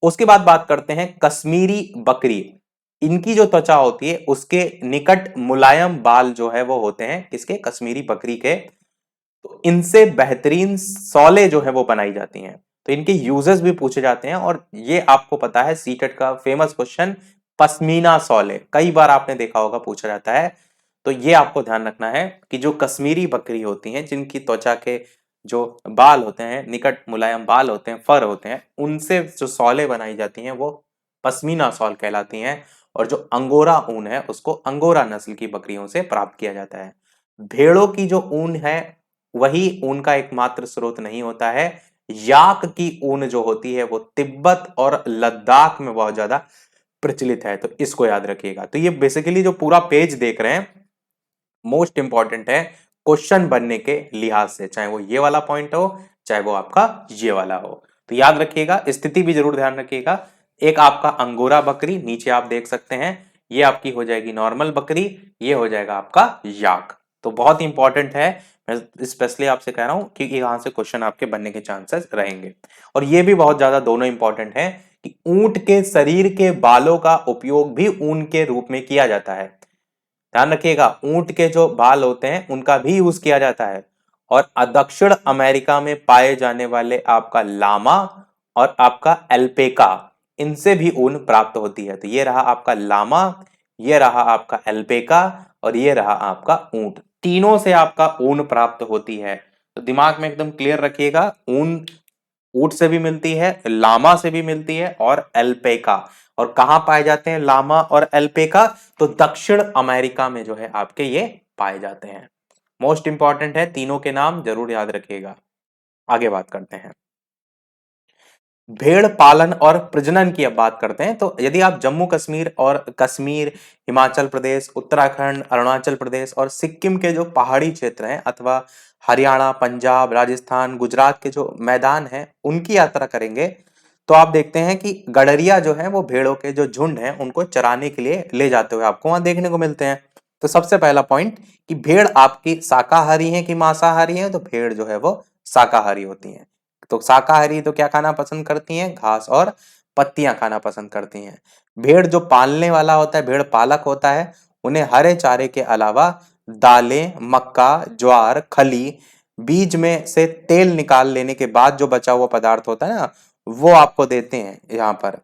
उसके बाद बात करते हैं कश्मीरी बकरी। इनकी जो त्वचा होती है उसके निकट मुलायम बाल जो है वो होते हैं, किसके? कश्मीरी बकरी के। तो इनसे बेहतरीन सौले जो है वो बनाई जाती हैं। तो इनके यूजेस भी पूछे जाते हैं, और ये आपको पता है सीटेट का फेमस क्वेश्चन पश्मीना सौले कई बार आपने देखा होगा, पूछा जाता है। तो ये आपको ध्यान रखना है कि जो कश्मीरी बकरी होती हैं जिनकी त्वचा के जो बाल होते हैं, निकट मुलायम बाल होते हैं, फर होते हैं, उनसे जो सौले बनाई जाती हैं वो पश्मीना सौल कहलाती हैं। और जो अंगोरा ऊन है उसको अंगोरा नस्ल की बकरियों से प्राप्त किया जाता है। भेड़ों की जो ऊन है वही ऊन का एकमात्र स्रोत नहीं होता है। याक की ऊन जो होती है वो तिब्बत और लद्दाख में बहुत ज्यादा प्रचलित है, तो इसको याद रखिएगा। तो ये बेसिकली जो पूरा पेज देख रहे हैं मोस्ट इंपॉर्टेंट है क्वेश्चन बनने के लिहाज से, चाहे वो ये वाला पॉइंट हो चाहे वो आपका ये वाला हो। तो याद रखिएगा, स्थिति भी जरूर ध्यान रखिएगा। एक आपका अंगोरा बकरी, नीचे आप देख सकते हैं, ये आपकी हो जाएगी नॉर्मल बकरी, ये हो जाएगा आपका याक। तो बहुत इंपॉर्टेंट है, मैं स्पेशली आपसे कह रहा हूं कि यहां से क्वेश्चन आपके बनने के चांसेस रहेंगे। और ये भी बहुत ज्यादा दोनों इंपॉर्टेंट है कि ऊंट के शरीर के बालों का उपयोग भी ऊन के रूप में किया जाता है। ध्यान रखिएगा, ऊंट के जो बाल होते हैं उनका भी यूज किया जाता है। और दक्षिण अमेरिका में पाए जाने वाले आपका लामा और आपका एल्पेका, इनसे भी ऊन प्राप्त होती है। तो ये रहा आपका लामा, ये रहा आपका एल्पेका, और ये रहा आपका ऊंट। तीनों से आपका ऊन प्राप्त होती है। तो दिमाग में एकदम क्लियर रखिएगा, ऊन ऊंट से भी मिलती है, लामा से भी मिलती है, और एल्पेका। और कहां पाए जाते हैं लामा और एल्पेका? तो दक्षिण अमेरिका में जो है आपके ये पाए जाते हैं। मोस्ट इंपॉर्टेंट है, तीनों के नाम जरूर याद रखिएगा। आगे बात करते हैं, भेड़ पालन और प्रजनन की अब बात करते हैं। तो यदि आप जम्मू कश्मीर और कश्मीर, हिमाचल प्रदेश, उत्तराखंड, अरुणाचल प्रदेश और सिक्किम के जो पहाड़ी क्षेत्र हैं, अथवा हरियाणा, पंजाब, राजस्थान, गुजरात के जो मैदान हैं, उनकी यात्रा करेंगे, तो आप देखते हैं कि गडरिया जो है वो भेड़ों के जो झुंड हैं उनको चराने के लिए ले जाते हुए आपको वहां देखने को मिलते हैं। तो सबसे पहला पॉइंट कि भेड़ आपकी शाकाहारी है कि मांसाहारी है? तो भेड़ जो है वो शाकाहारी होती हैं। तो शाकाहारी तो क्या खाना पसंद करती हैं? घास और पत्तियां खाना पसंद करती हैं। भेड़ जो पालने वाला होता है, भेड़ पालक होता है, उन्हें हरे चारे के अलावा दालें, मक्का, ज्वार, खली, बीज में से तेल निकाल लेने के बाद जो बचा हुआ पदार्थ होता है ना, वो आपको देते हैं यहाँ पर,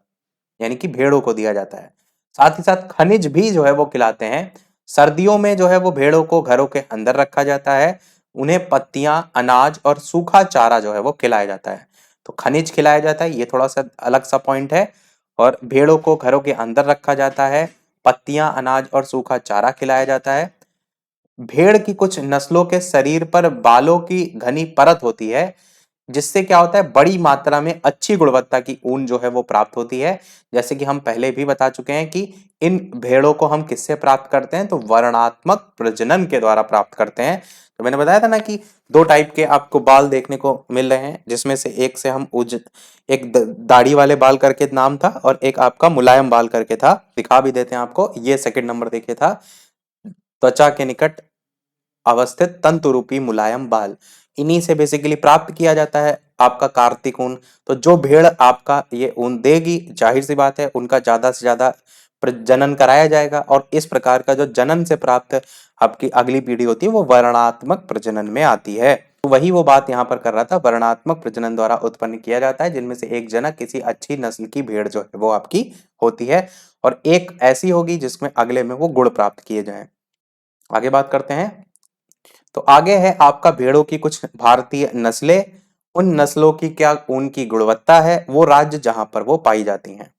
यानी कि भेड़ों को दिया जाता है। साथ ही साथ खनिज भी जो है वो खिलाते हैं। सर्दियों में जो है वो भेड़ों को घरों के अंदर रखा जाता है, उन्हें पत्तियां, अनाज और सूखा चारा जो है वो खिलाया जाता है। तो खनिज खिलाया जाता है, ये थोड़ा सा अलग सा पॉइंट है। और भेड़ों को घरों के अंदर रखा जाता है, पत्तियां, अनाज और सूखा चारा खिलाया जाता है। भेड़ की कुछ नस्लों के शरीर पर बालों की घनी परत होती है, जिससे क्या होता है, बड़ी मात्रा में अच्छी गुणवत्ता की ऊन जो है वो प्राप्त होती है। जैसे कि हम पहले भी बता चुके हैं कि इन भेड़ों को हम किससे प्राप्त करते हैं? तो वर्णात्मक प्रजनन के द्वारा प्राप्त करते हैं। तो मैंने बताया था ना कि दो टाइप के आपको बाल देखने को मिल रहे हैं, जिसमें से एक से हम एक दाढ़ी वाले बाल करके नाम था, और एक आपका मुलायम बाल करके था। दिखा भी देते हैं आपको, ये सेकंड नंबर देखिए था, त्वचा के निकट अवस्थित तंतु रूपी मुलायम बाल। इन्हीं से बेसिकली प्राप्त किया जाता है आपका कार्तिक ऊन। तो जो भेड़ आपका ये ऊन देगी, जाहिर सी बात है उनका ज्यादा से ज्यादा प्रजनन कराया जाएगा, और इस प्रकार का जो जनन से प्राप्त आपकी अगली पीढ़ी होती है वो वर्णात्मक प्रजनन में आती है। तो वही वो बात यहाँ पर कर रहा था, वर्णात्मक प्रजनन द्वारा उत्पन्न किया जाता है, जिनमें से एक जनक किसी अच्छी नस्ल की भेड़ जो है वो आपकी होती है, और एक ऐसी होगी जिसमें अगले में वो गुण प्राप्त किए जाएं। आगे बात करते हैं, तो आगे है आपका भेड़ों की कुछ भारतीय नस्लें। उन नस्लों की क्या ऊन की गुणवत्ता है, वो राज्य जहां पर वो पाई जाती हैं।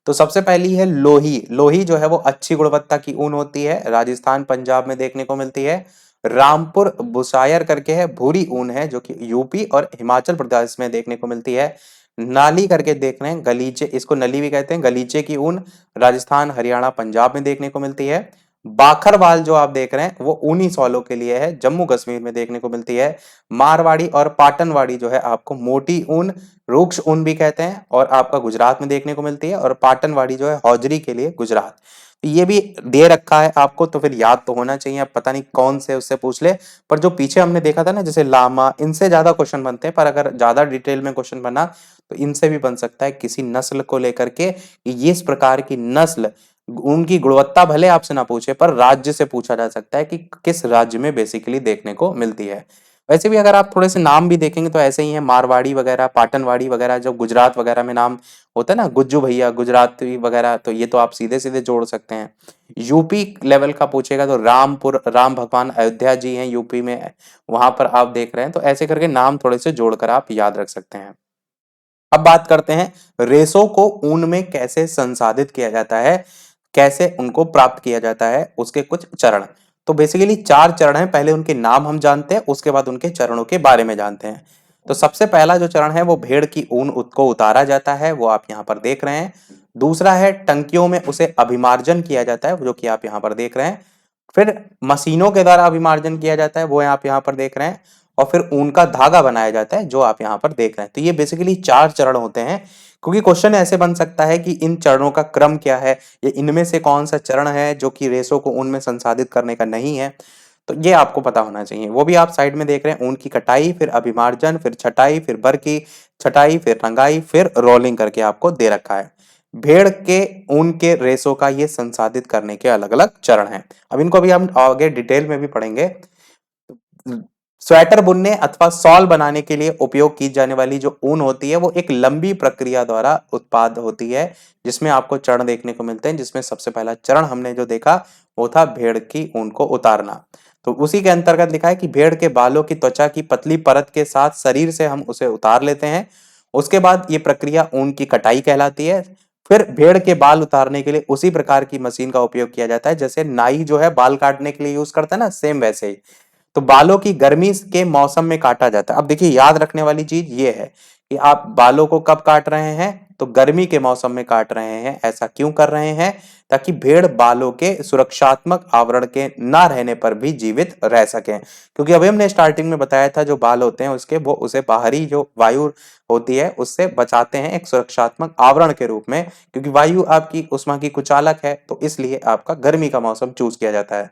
तो सबसे पहली है लोही। लोही जो है वो अच्छी गुणवत्ता की ऊन होती है, राजस्थान, पंजाब में देखने को मिलती है। रामपुर बुशायर करके है, भूरी ऊन है, जो कि यूपी और हिमाचल प्रदेश में देखने को मिलती है। नाली करके देख रहे हैं, गलीचे, इसको नली भी कहते हैं, गलीचे की ऊन राजस्थान, हरियाणा, पंजाब में देखने को मिलती है। बाखरवाल जो आप देख रहे हैं वो ऊनी सॉलों के लिए है, जम्मू कश्मीर में देखने को मिलती है। मारवाड़ी और पाटनवाड़ी जो है आपको मोटी ऊन, रूक्ष ऊन भी कहते हैं, और आपका गुजरात में देखने को मिलती है। और पाटनवाड़ी जो है हौजरी के लिए गुजरात। तो ये भी दे रखा है आपको, तो फिर याद तो होना चाहिए। अब पता नहीं कौन से उससे पूछ ले, पर जो पीछे हमने देखा था ना, जैसे लामा, इनसे ज्यादा क्वेश्चन बनते हैं, पर अगर ज्यादा डिटेल में क्वेश्चन बना तो इनसे भी बन सकता है, किसी नस्ल को लेकर के, ये इस प्रकार की नस्ल, उनकी गुणवत्ता भले आपसे ना पूछे पर राज्य से पूछा जा सकता है कि किस राज्य में बेसिकली देखने को मिलती है। वैसे भी अगर आप थोड़े से नाम भी देखेंगे तो ऐसे ही है, मारवाड़ी वगैरह, पाटनवाड़ी वगैरह, जो गुजरात वगैरह में नाम होता है ना, गुज्जू भैया गुजराती वगैरह, तो ये तो आप सीधे सीधे जोड़ सकते हैं। यूपी लेवल का पूछेगा तो रामपुर, राम भगवान अयोध्या जी हैं यूपी में, वहां पर आप देख रहे हैं, तो ऐसे करके नाम थोड़े से जोड़कर आप याद रख सकते हैं। अब बात करते हैं रेशों को ऊन में कैसे संसाधित किया जाता है, कैसे उनको प्राप्त किया जाता है, उसके कुछ चरण। तो बेसिकली 4 चरण हैं, पहले उनके नाम हम जानते हैं, उसके बाद उनके चरणों के बारे में जानते हैं। तो सबसे पहला जो चरण है वो भेड़ की ऊन को उतारा जाता है, वो आप यहाँ पर देख रहे हैं। दूसरा है टंकियों में उसे अभिमार्जन किया जाता है, जो कि आप यहाँ पर देख रहे हैं। फिर मशीनों के द्वारा अभिमार्जन किया जाता है, वो आप यहाँ पर देख रहे हैं। और फिर ऊन का धागा बनाया जाता है जो आप यहाँ पर देख रहे हैं। तो ये बेसिकली 4 चरण होते हैं, क्योंकि क्वेश्चन ऐसे बन सकता है कि इन चरणों का क्रम क्या है, या इनमें से कौन सा चरण है जो कि रेशों को ऊन में संसाधित करने का नहीं है। तो ये आपको पता होना चाहिए। वो भी आप साइड में देख रहे हैं, ऊन की कटाई, फिर अभिमार्जन, फिर छटाई, फिर बर की छटाई, फिर रंगाई, फिर रोलिंग करके आपको दे रखा है। भेड़ के ऊन के रेशों का ये संसाधित करने के अलग अलग चरण हैं। अब इनको भी हम आगे डिटेल में भी पढ़ेंगे। स्वेटर बुनने अथवा शॉल बनाने के लिए उपयोग की जाने वाली जो ऊन होती है वो एक लंबी प्रक्रिया द्वारा उत्पाद होती है, जिसमें आपको चरण देखने को मिलते हैं, जिसमें सबसे पहला चरण हमने जो देखा वो था भेड़ की ऊन को उतारना। तो उसी के अंतर्गत लिखा है कि भेड़ के बालों की त्वचा की पतली परत के साथ शरीर से हम उसे उतार लेते हैं। उसके बाद ये प्रक्रिया ऊन की कटाई कहलाती है। फिर भेड़ के बाल उतारने के लिए उसी प्रकार की मशीन का उपयोग किया जाता है जैसे नाई जो है बाल काटने के लिए यूज करता है ना, सेम वैसे ही। तो बालों की गर्मी के मौसम में काटा जाता है। अब देखिए, याद रखने वाली चीज ये है कि आप बालों को कब काट रहे हैं, तो गर्मी के मौसम में काट रहे हैं। ऐसा क्यों कर रहे हैं? ताकि भेड़ बालों के सुरक्षात्मक आवरण के ना रहने पर भी जीवित रह सके, क्योंकि अभी हमने स्टार्टिंग में बताया था जो बाल होते हैं उसके वो उसे बाहरी जो वायु होती है उससे बचाते हैं एक सुरक्षात्मक आवरण के रूप में, क्योंकि वायु आपकी उष्मा की कुचालक है, तो इसलिए आपका गर्मी का मौसम चूज किया जाता है।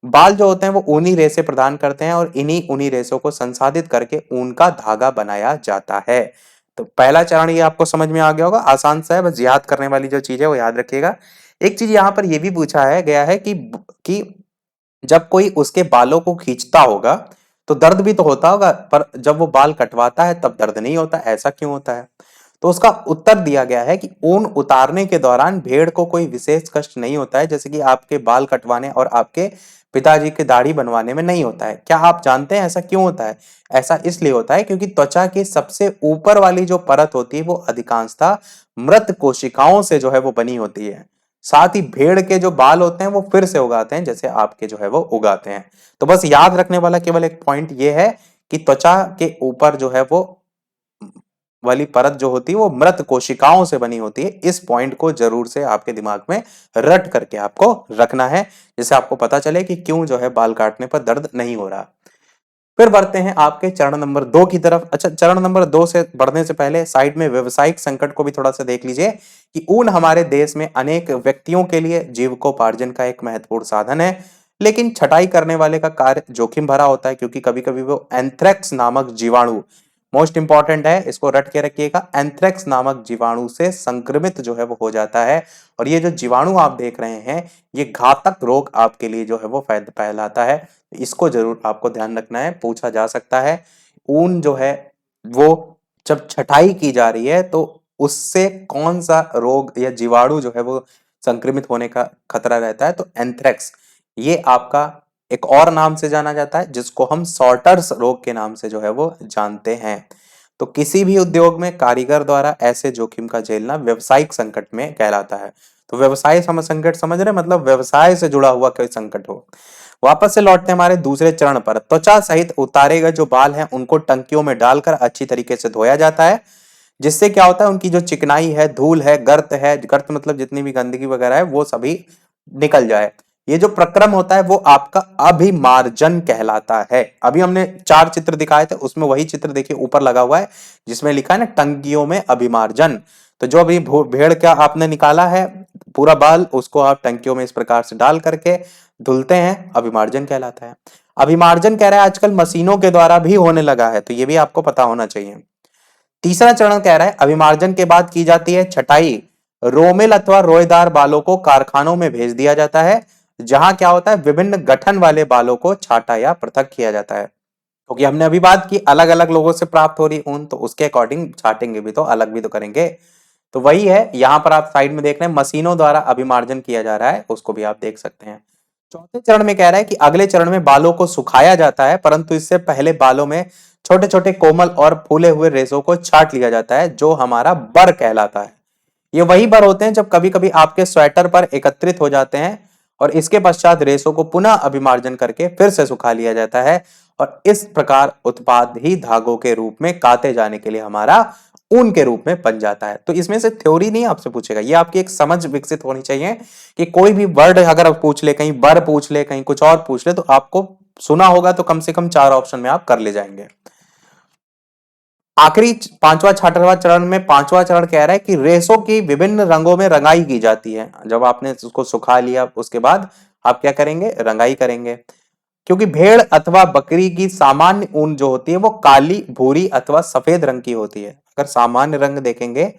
बाल जो होते हैं वो ऊनी रेशे प्रदान करते हैं और इन्हीं ऊनी रेशों को संसाधित करके ऊन का धागा बनाया जाता है। तो पहला चरण ये आपको समझ में आ गया होगा, आसान सा है, बस याद करने वाली जो चीज है वो याद रखिएगा। एक चीज यहाँ पर ये भी पूछा है गया है कि जब कोई उसके बालों को खींचता होगा तो दर्द भी तो होता होगा, पर जब वो बाल कटवाता है तब दर्द नहीं होता, ऐसा क्यों होता है? तो उसका उत्तर दिया गया है कि ऊन उतारने के दौरान भेड़ को कोई विशेष कष्ट नहीं होता है, जैसे कि आपके बाल कटवाने और आपके पिताजी की दाढ़ी बनवाने में नहीं होता है। क्या आप जानते हैं ऐसा क्यों होता है? ऐसा इसलिए होता है क्योंकि त्वचा के सबसे ऊपर वाली जो परत होती है वो अधिकांशतः मृत कोशिकाओं से जो है वो बनी होती है। साथ ही भेड़ के जो बाल होते हैं वो फिर से उगाते हैं, जैसे आपके जो है वो उगाते हैं। तो बस याद रखने वाला केवल एक पॉइंट ये है कि त्वचा के ऊपर जो है वो वाली परत जो होती है वो मृत कोशिकाओं से बनी होती है। इस पॉइंट को जरूर से आपके दिमाग में रट करके आपको रखना है, जिससे आपको पता चले कि क्यों जो है बाल काटने पर दर्द नहीं हो रहा। फिर बढ़ते हैं आपके चरण नंबर 2 की तरफ। अच्छा, चरण नंबर 2 से बढ़ने से पहले साइड में व्यवसायिक संकट को भी थोड़ा सा देख लीजिए कि ऊन हमारे देश में अनेक व्यक्तियों के लिए जीविकोपार्जन का एक महत्वपूर्ण साधन है, लेकिन छटाई करने वाले का कार्य जोखिम भरा होता है, क्योंकि कभी कभी वो एंथ्रेक्स नामक जीवाणु, मोस्ट इंपॉर्टेंट है, इसको रट के रखिएगा, एंथ्रेक्स नामक जीवाणु से संक्रमित जो है वो हो जाता है। और ये जो जीवाणु आप देख रहे हैं ये घातक रोग आपके लिए जो है वो फैलाता है। इसको जरूर आपको ध्यान रखना है, पूछा जा सकता है। ऊन जो है वो जब छटाई की जा रही है तो उससे कौन सा रोग या जीवाणु जो है वो संक्रमित होने का खतरा रहता है, तो एंथ्रेक्स, ये आपका एक और नाम से जाना जाता है जिसको हम सॉर्टर्स रोग के नाम से जो है वो जानते हैं। तो किसी भी उद्योग में कारीगर द्वारा ऐसे जोखिम का झेलना व्यवसायिक संकट में कहलाता है। तो व्यवसाय संकट समझ रहे हैं? मतलब व्यवसाय से जुड़ा हुआ कोई संकट हो। वापस से लौटते हैं हमारे दूसरे चरण पर। त्वचा सहित उतारे गए जो बाल हैं उनको टंकियों में डालकर अच्छी तरीके से धोया जाता है, जिससे क्या होता है उनकी जो चिकनाई है, धूल है, गर्त मतलब जितनी भी गंदगी वगैरह है वो सभी निकल जाए। ये जो प्रक्रम होता है वो आपका अभिमार्जन कहलाता है। अभी हमने 4 चित्र दिखाए थे, उसमें वही चित्र देखिए ऊपर लगा हुआ है जिसमें लिखा है ना टंकियों में अभिमार्जन। तो जो अभी भेड़ का आपने निकाला है पूरा बाल, उसको आप टंकियों में इस प्रकार से डाल करके धुलते हैं, अभिमार्जन कहलाता है। अभिमार्जन कह रहा है आजकल मशीनों के द्वारा भी होने लगा है, तो ये भी आपको पता होना चाहिए। तीसरा चरण कह रहा है अभिमार्जन के बाद की जाती है छटाई। रोमिल अथवा रोएदार बालों को कारखानों में भेज दिया जाता है, जहां क्या होता है विभिन्न गठन वाले बालों को छाटा या पृथक किया जाता है। क्योंकि हमने अभी बात की अलग अलग लोगों से प्राप्त हो रही ऊन, तो उसके अकॉर्डिंग छाटेंगे भी तो अलग भी तो करेंगे। तो वही है, यहां पर आप साइड में देख रहे हैं मशीनों द्वारा अभिमार्जन किया जा रहा है, उसको भी आप देख सकते हैं। चौथे चरण में कह रहा है कि अगले चरण में बालों को सुखाया जाता है, परंतु इससे पहले बालों में छोटे छोटे कोमल और फूले हुए रेशों को छाट लिया जाता है, जो हमारा बर कहलाता है। ये वही बर होते हैं जब कभी कभी आपके स्वेटर पर एकत्रित हो जाते हैं और इसके पश्चात रेशों को पुनः अभिमार्जन करके फिर से सुखा लिया जाता है, और इस प्रकार उत्पाद ही धागों के रूप में काते जाने के लिए हमारा ऊन के रूप में बन जाता है। तो इसमें से थ्योरी नहीं आपसे पूछेगा, ये आपकी एक समझ विकसित होनी चाहिए कि कोई भी वर्ड अगर आप पूछ ले, कहीं बर पूछ ले, कहीं कुछ और पूछ ले, तो आपको सुना होगा तो कम से कम 4 ऑप्शन में आप कर ले जाएंगे। आखिरी पांचवा छठवां चरण में पांचवा चरण कह रहा है कि रेशों की विभिन्न रंगों में रंगाई की जाती है। जब आपने उसको सुखा लिया उसके बाद आप क्या करेंगे, रंगाई करेंगे। क्योंकि भेड़ अथवा बकरी की सामान्य ऊन जो होती है वो काली, भूरी अथवा सफेद रंग की होती है। अगर सामान्य रंग देखेंगे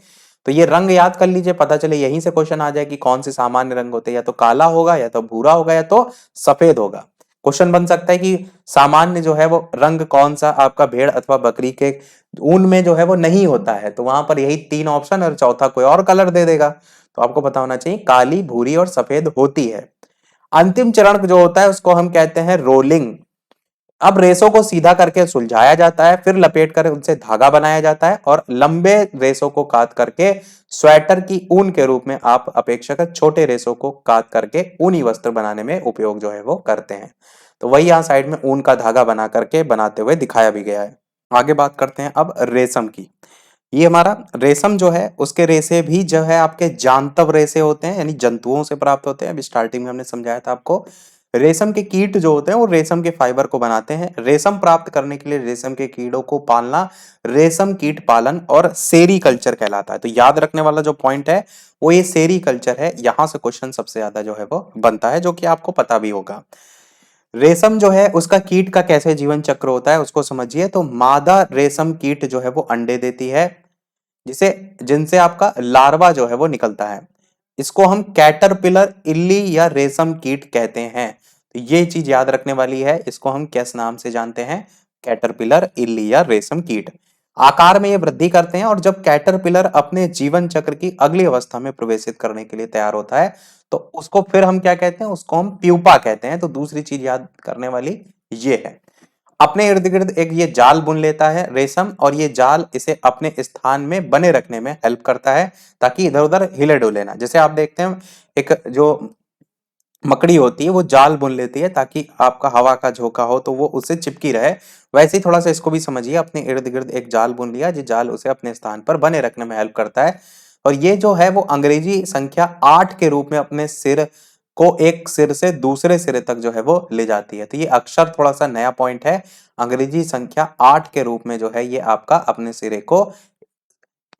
तो ये रंग याद कर लीजिए, पता चले यहीं से क्वेश्चन आ जाए कि कौन से सामान्य रंग होते हैं, या तो काला होगा या तो भूरा होगा या तो सफेद होगा। क्वेश्चन बन सकता है कि सामान्य जो है वो रंग कौन सा आपका भेड़ अथवा बकरी के ऊन में जो है वो नहीं होता है, तो वहां पर यही 3 ऑप्शन और चौथा कोई और कलर दे देगा। तो आपको पता होना चाहिए काली, भूरी और सफेद होती है। अंतिम चरण जो होता है उसको हम कहते हैं रोलिंग। अब रेशों को सीधा करके सुलझाया जाता है, फिर लपेट कर उनसे धागा बनाया जाता है और लंबे रेशों को काट करके स्वेटर की ऊन के रूप में आप अपेक्षाकृत छोटे रेशों को काट करके ऊनी वस्त्र बनाने में उपयोग जो है वो करते हैं। तो वही यहाँ साइड में ऊन का धागा बना करके बनाते हुए दिखाया भी गया है। आगे बात करते हैं अब रेशम की। ये हमारा रेशम जो है उसके रेशे भी जो है आपके जांतव रेशे होते हैं, यानी जंतुओं से प्राप्त होते हैं। अभी स्टार्टिंग में हमने समझाया था आपको। रेशम के कीट जो होते हैं वो रेशम के फाइबर को बनाते हैं। रेशम प्राप्त करने के लिए रेशम के कीड़ों को पालना रेशम कीट पालन और सेरीकल्चर कहलाता है। तो याद रखने वाला जो पॉइंट है वो ये सेरीकल्चर है। यहां से क्वेश्चन सबसे ज्यादा जो है वो बनता है, जो कि आपको पता भी होगा। रेशम जो है उसका कीट का कैसे जीवन चक्र होता है उसको समझिए। तो मादा रेशम कीट जो है वो अंडे देती है, जिसे जिनसे आपका लार्वा जो है वो निकलता है। इसको हम कैटरपिलर, इल्ली या रेशम कीट कहते हैं। तो ये चीज याद रखने वाली है। इसको हम किस नाम से जानते हैं, कैटरपिलर, इल्ली या रेशम कीट। आकार में ये वृद्धि करते हैं और जब कैटरपिलर अपने जीवन चक्र की अगली अवस्था में प्रवेशित करने के लिए तैयार होता है तो उसको फिर हम क्या कहते हैं, उसको हम प्यूपा कहते हैं। तो दूसरी चीज याद करने वाली ये है। अपने इर्द गिर्द एक ये जाल बुन लेता है रेशम, और ये जाल इसे अपने स्थान में बने रखने में हेल्प करता है ताकि इधर उधर हिले डुले ना। जैसे आप देखते हैं एक जो मकड़ी होती है वो जाल बुन लेती है ताकि आपका हवा का झोंका हो तो वो उससे चिपकी रहे। वैसे ही थोड़ा सा इसको भी समझिए, अपने इर्द गिर्द एक जाल बुन लिया, जो जाल उसे अपने स्थान पर बने रखने में हेल्प करता है। और ये जो है वो अंग्रेजी संख्या 8 के रूप में अपने सिर को एक सिर से दूसरे सिरे तक जो है वो ले जाती है। तो ये अक्षर थोड़ा सा नया पॉइंट है। अंग्रेजी संख्या 8 के रूप में जो है ये आपका अपने सिरे को,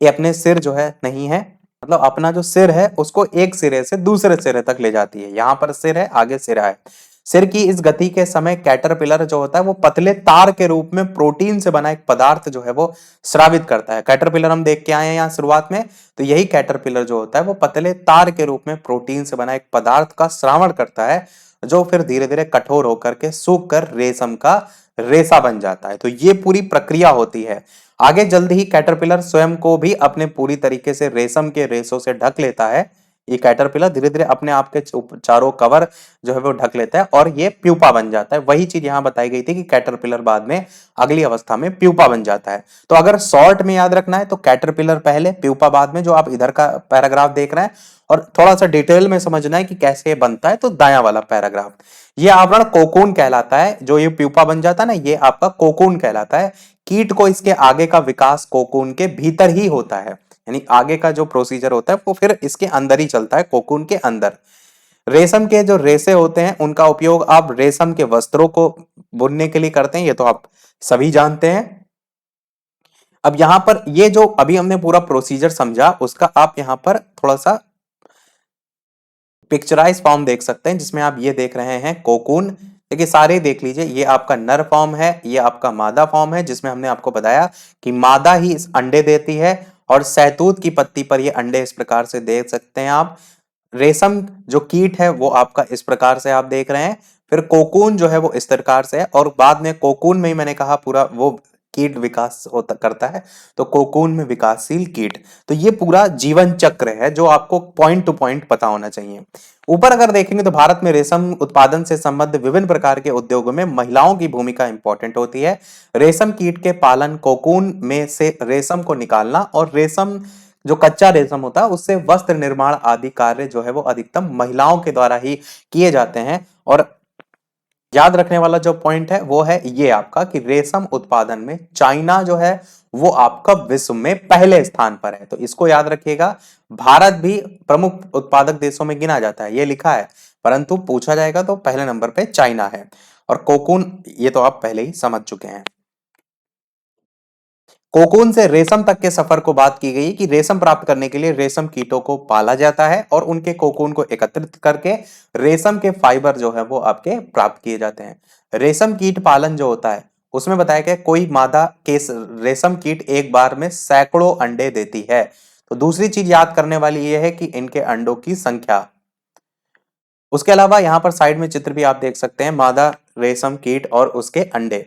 ये अपने सिर जो है नहीं है, मतलब अपना जो सिर है उसको एक सिरे से दूसरे सिरे तक ले जाती है। यहां पर सिर है, आगे सिरा है। सिर की इस गति के समय कैटरपिलर जो होता है वो पतले तार के रूप में प्रोटीन से बना एक पदार्थ जो है वो स्रावित करता है। कैटरपिलर हम देख के आए हैं यहाँ शुरुआत में, तो यही कैटरपिलर जो होता है वो पतले तार के रूप में प्रोटीन से बना एक पदार्थ का श्रावण करता है, जो फिर धीरे धीरे कठोर होकर के सूख कर रेशम का रेशा बन जाता है। तो ये पूरी प्रक्रिया होती है। आगे जल्द ही कैटरपिलर स्वयं को भी अपने पूरी तरीके से रेशम के रेशों से ढक लेता है। ये कैटरपिलर धीरे धीरे अपने आप के चारों कवर जो है वो ढक लेता है और ये प्यूपा बन जाता है। वही चीज यहाँ बताई गई थी कि कैटरपिलर बाद में अगली अवस्था में प्यूपा बन जाता है। तो अगर शॉर्ट में याद रखना है तो कैटरपिलर पहले, प्यूपा बाद में, जो आप इधर का पैराग्राफ देख रहे हैं। और थोड़ा सा डिटेल में समझना है कि कैसे बनता है तो दाया वाला पैराग्राफ। ये आवरण कोकून कहलाता है। जो ये प्यूपा बन जाता है ना, ये आपका कोकून कहलाता है। कीट को इसके आगे का विकास कोकून के भीतर ही होता है, यानी आगे का जो प्रोसीजर होता है वो फिर इसके अंदर ही चलता है, कोकून के अंदर। रेशम के जो रेशे होते हैं उनका उपयोग आप रेशम के वस्त्रों को बुनने के लिए करते हैं, ये तो आप सभी जानते हैं। अब यहां पर ये जो अभी हमने पूरा प्रोसीजर समझा उसका आप यहां पर थोड़ा सा पिक्चराइज फॉर्म देख सकते हैं, जिसमें आप ये देख रहे हैं कोकून। देखिए सारे देख लीजिए, ये आपका नर फॉर्म है, ये आपका मादा फॉर्म है, जिसमें हमने आपको बताया कि मादा ही इस अंडे देती है और सहतूत की पत्ती पर ये अंडे इस प्रकार से देख सकते हैं आप। रेशम जो कीट है वो आपका इस प्रकार से आप देख रहे हैं। फिर कोकून जो है वो इस प्रकार से है, और बाद में कोकून में ही मैंने कहा पूरा वो कीट विकास होता करता है, तो कोकून में विकासशील कीट। तो ये पूरा जीवन चक्र है जो आपको पॉइंट टू पॉइंट पता होना चाहिए। ऊपर अगर देखेंगे तो भारत में रेशम उत्पादन से संबद्ध विभिन्न प्रकार के उद्योगों में महिलाओं की भूमिका इंपॉर्टेंट होती है। रेशम कीट के पालन, कोकून में से रेशम को निकालना और रेशम जो कच्चा रेशम होता है उससे वस्त्र निर्माण आदि कार्य जो है वो अधिकतम महिलाओं के द्वारा ही किए जाते हैं। और याद रखने वाला जो पॉइंट है वो है ये आपका कि रेशम उत्पादन में चाइना जो है वो आपका विश्व में पहले स्थान पर है। तो इसको याद रखिएगा। भारत भी प्रमुख उत्पादक देशों में गिना जाता है, ये लिखा है, परंतु पूछा जाएगा तो पहले नंबर पे चाइना है। और कोकून ये तो आप पहले ही समझ चुके हैं। कोकून से रेशम तक के सफर को बात की गई कि रेशम प्राप्त करने के लिए रेशम कीटों को पाला जाता है और उनके कोकून को एकत्रित करके रेशम के फाइबर जो है वो आपके प्राप्त किए जाते हैं। रेशम कीट पालन जो होता है उसमें बताया गया कोई मादा के रेशम कीट एक बार में सैकड़ों अंडे देती है। तो दूसरी चीज याद करने वाली यह है कि इनके अंडों की संख्या। उसके अलावा यहाँ पर साइड में चित्र भी आप देख सकते हैं, मादा रेशम कीट और उसके अंडे।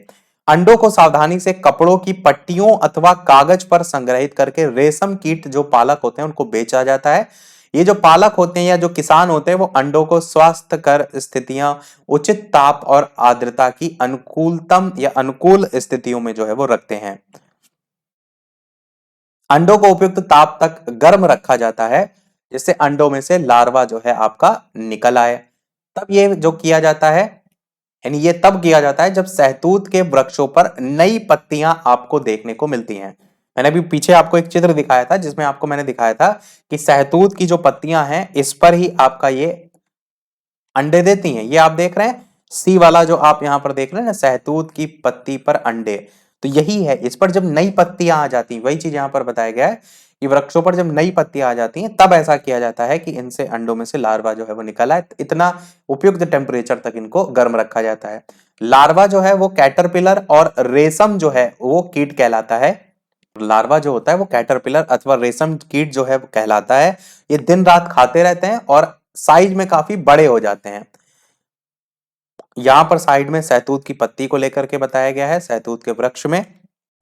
अंडों को सावधानी से कपड़ों की पट्टियों अथवा कागज पर संग्रहित करके रेशम कीट जो पालक होते हैं उनको बेचा जाता है। ये जो पालक होते हैं या जो किसान होते हैं वो अंडों को स्वास्थ्यकर स्थितियां, उचित ताप और आर्द्रता की अनुकूलतम या अनुकूल स्थितियों में जो है वो रखते हैं। अंडों को उपयुक्त ताप तक गर्म रखा जाता है जिससे अंडों में से लार्वा जो है आपका निकल आए। तब ये जो किया जाता है, यानी ये तब किया जाता है जब सहतूत के वृक्षों पर नई पत्तियां आपको देखने को मिलती हैं। मैंने अभी पीछे आपको एक चित्र दिखाया था जिसमें आपको मैंने दिखाया था कि सहतूत की जो पत्तियां हैं इस पर ही आपका ये अंडे देती हैं। ये आप देख रहे हैं सी वाला जो आप यहां पर देख रहे हैं ना, सहतूत की पत्ती पर अंडे, तो यही है। इस पर जब नई पत्तियां आ जाती हैं, वही चीज यहां पर बताया गया है कि वृक्षों पर जब नई पत्तियां आ जाती हैं तब ऐसा किया जाता है कि इनसे अंडों में से लार्वा जो है वो निकल आए। इतना उपयुक्त टेम्परेचर तक इनको गर्म रखा जाता है। लार्वा जो है वो कैटरपिलर और रेशम जो है वो कीट कहलाता है। लार्वा जो होता है वो कैटरपिलर अथवा रेशम कीट जो है वो कहलाता है। ये दिन रात खाते रहते हैं और साइज में काफी बड़े हो जाते हैं। यहां पर साइड में सहतूत की पत्ती को लेकर के बताया गया है। सहतूत के वृक्ष में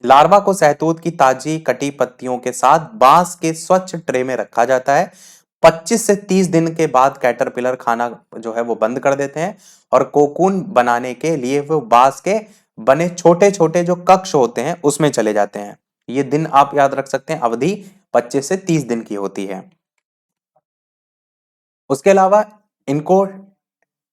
लार्वा को सहतूत की ताजी कटी पत्तियों के साथ बांस के स्वच्छ ट्रे में रखा जाता है। 25 से 30 दिन के बाद कैटरपिलर खाना जो है वो बंद कर देते हैं और कोकून बनाने के लिए वो बांस के बने छोटे छोटे जो कक्ष होते हैं उसमें चले जाते हैं। ये दिन आप याद रख सकते हैं, अवधि 25 से 30 दिन की होती है। उसके अलावा इनको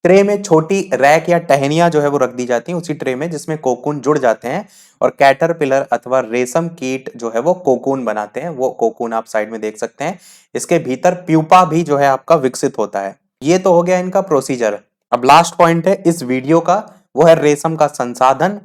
ट्रे में छोटी रैक या टहनियां जो है वो रख दी जाती हैं उसी ट्रे में जिसमें कोकून जुड़ जाते हैं और कैटरपिलर अथवा रेशम कीट जो है वो कोकून बनाते हैं। वो कोकून आप साइड में देख सकते हैं। इसके भीतर प्यूपा भी जो है आपका विकसित होता है। ये तो हो गया इनका प्रोसीजर। अब लास्ट पॉइंट है इस वीडियो का, वो है रेशम का संसाधन।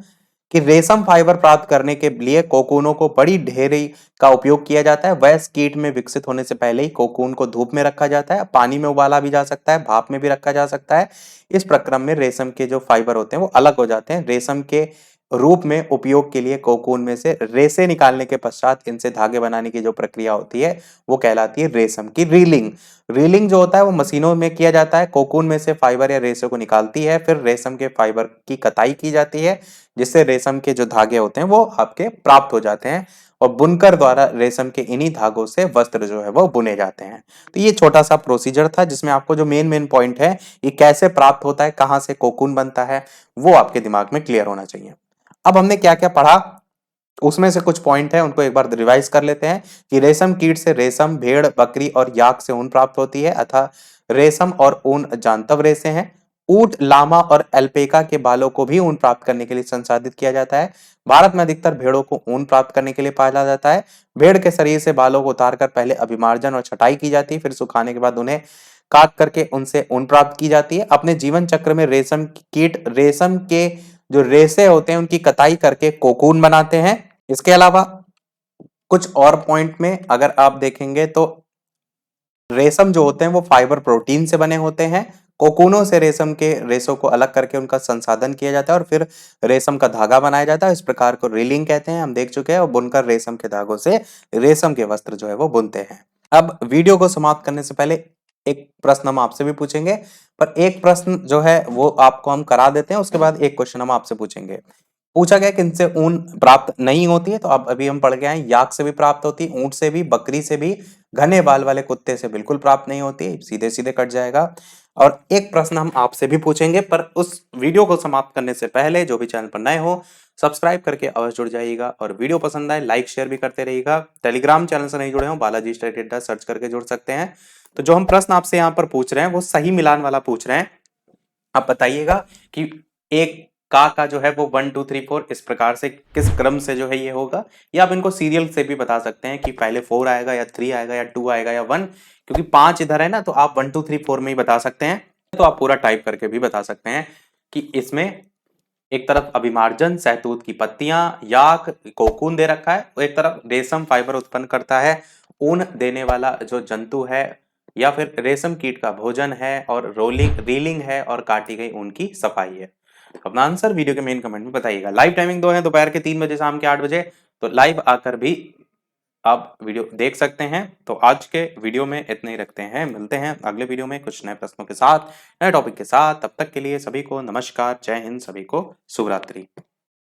कि रेशम फाइबर प्राप्त करने के लिए कोकूनों को बड़ी ढेरी का उपयोग किया जाता है। वयस्क कीट में विकसित होने से पहले ही कोकून को धूप में रखा जाता है, पानी में उबाला भी जा सकता है, भाप में भी रखा जा सकता है। इस प्रक्रम में रेशम के जो फाइबर होते हैं वो अलग हो जाते हैं। रेशम के रूप में उपयोग के लिए कोकून में से रेशे निकालने के पश्चात इनसे धागे बनाने की जो प्रक्रिया होती है वो कहलाती है रेशम की रीलिंग। रीलिंग जो होता है वो मशीनों में किया जाता है। कोकून में से फाइबर या रेशे को निकालती है, फिर रेशम के फाइबर की कताई की जाती है जिससे रेशम के जो धागे होते हैं वो आपके प्राप्त हो जाते हैं और बुनकर द्वारा रेशम के इन्हीं धागों से वस्त्र जो है वो बुने जाते हैं। तो ये छोटा सा प्रोसीजर था जिसमें आपको जो मेन मेन पॉइंट है ये कैसे प्राप्त होता है, कहाँ से कोकून बनता है, वो आपके दिमाग में क्लियर होना चाहिए। अब हमने क्या क्या पढ़ा उसमें से कुछ पॉइंट है उनको एक बार रिवाइज कर लेते हैं। कि रेशम कीट से रेशम, भेड़, बकरी और याक से ऊन प्राप्त होती है अतः रेशम और ऊन जांतव रेशे हैं। ऊंट, लामा और अल्पेका के बालों को भी ऊन प्राप्त करने के लिए संसाधित किया जाता है। भारत में अधिकतर भेड़ों को ऊन प्राप्त करने के लिए पाला जाता है। भेड़ के शरीर से बालों को उतारकर पहले अभिमार्जन और छटाई की जाती है, फिर सुखाने के बाद उन्हें काट करके उनसे ऊन प्राप्त की जाती है। अपने जीवन चक्र में रेशम कीट रेशम के जो रेशे होते हैं उनकी कताई करके कोकून बनाते हैं। इसके अलावा कुछ और पॉइंट में अगर आप देखेंगे तो रेशम जो होते हैं वो फाइबर प्रोटीन से बने होते हैं। कोकूनों से रेशम के रेशों को अलग करके उनका संसाधन किया जाता है और फिर रेशम का धागा बनाया जाता है। इस प्रकार को रीलिंग कहते हैं, हम देख चुके हैं। और बुनकर रेशम के धागों से रेशम के वस्त्र जो है वो बुनते हैं। अब वीडियो को समाप्त करने से पहले एक प्रश्न हम आपसे भी पूछेंगे, पर एक प्रश्न जो है वो आपको हम करा देते हैं, उसके बाद एक क्वेश्चन हम आपसे पूछेंगे। पूछा गया कि इनसे ऊन प्राप्त नहीं होती है, तो अब अभी हम पढ़ गए हैं याक से भी प्राप्त होती है, ऊंट से भी, बकरी से भी, घने बाल वाले कुत्ते से बिल्कुल प्राप्त नहीं होती है, सीधे सीधे कट जाएगा। और एक प्रश्न हम आपसे भी पूछेंगे, पर उस वीडियो को समाप्त करने से पहले जो भी चैनल पर नए हो सब्सक्राइब करके अवश्य जुड़ जाइएगा और वीडियो पसंद आए लाइक शेयर भी करते रहिएगा। टेलीग्राम चैनल से नहीं जुड़े हो बालाजी स्टडी अड्डा सर्च करके जुड़ सकते हैं। तो जो हम प्रश्न आपसे यहाँ पर पूछ रहे हैं वो सही मिलान वाला पूछ रहे हैं। आप बताइएगा कि एक का जो है वो 1 2 3 4 इस प्रकार से किस क्रम से जो है ये होगा, या आप इनको सीरियल से भी बता सकते हैं कि पहले 4 आएगा या 3 आएगा या 2 आएगा या 1, क्योंकि 5 इधर है ना, तो आप 1 2 3 4 में ही बता सकते हैं। तो आप पूरा टाइप करके भी बता सकते हैं कि इसमें एक तरफ अभिमार्जन शहतूत की पत्तियां, याक, कोकून दे रखा है, एक तरफ रेशम फाइबर उत्पन्न करता है, ऊन देने वाला जो जंतु है या फिर रेशम कीट का भोजन है, और रोलिंग रीलिंग है और काटी गई ऊन की सफाई है। अपना आंसर वीडियो के मेन कमेंट में बताइएगा। लाइव टाइमिंग 2 है, दोपहर के 3 बजे, शाम के 8 बजे, तो लाइव आकर भी आप वीडियो देख सकते हैं। तो आज के वीडियो में इतने ही रखते हैं, मिलते हैं अगले वीडियो में कुछ नए प्रश्नों के साथ, नए टॉपिक के साथ। तब तक के लिए सभी को नमस्कार, जय हिंद, सभी को शुभ रात्रि।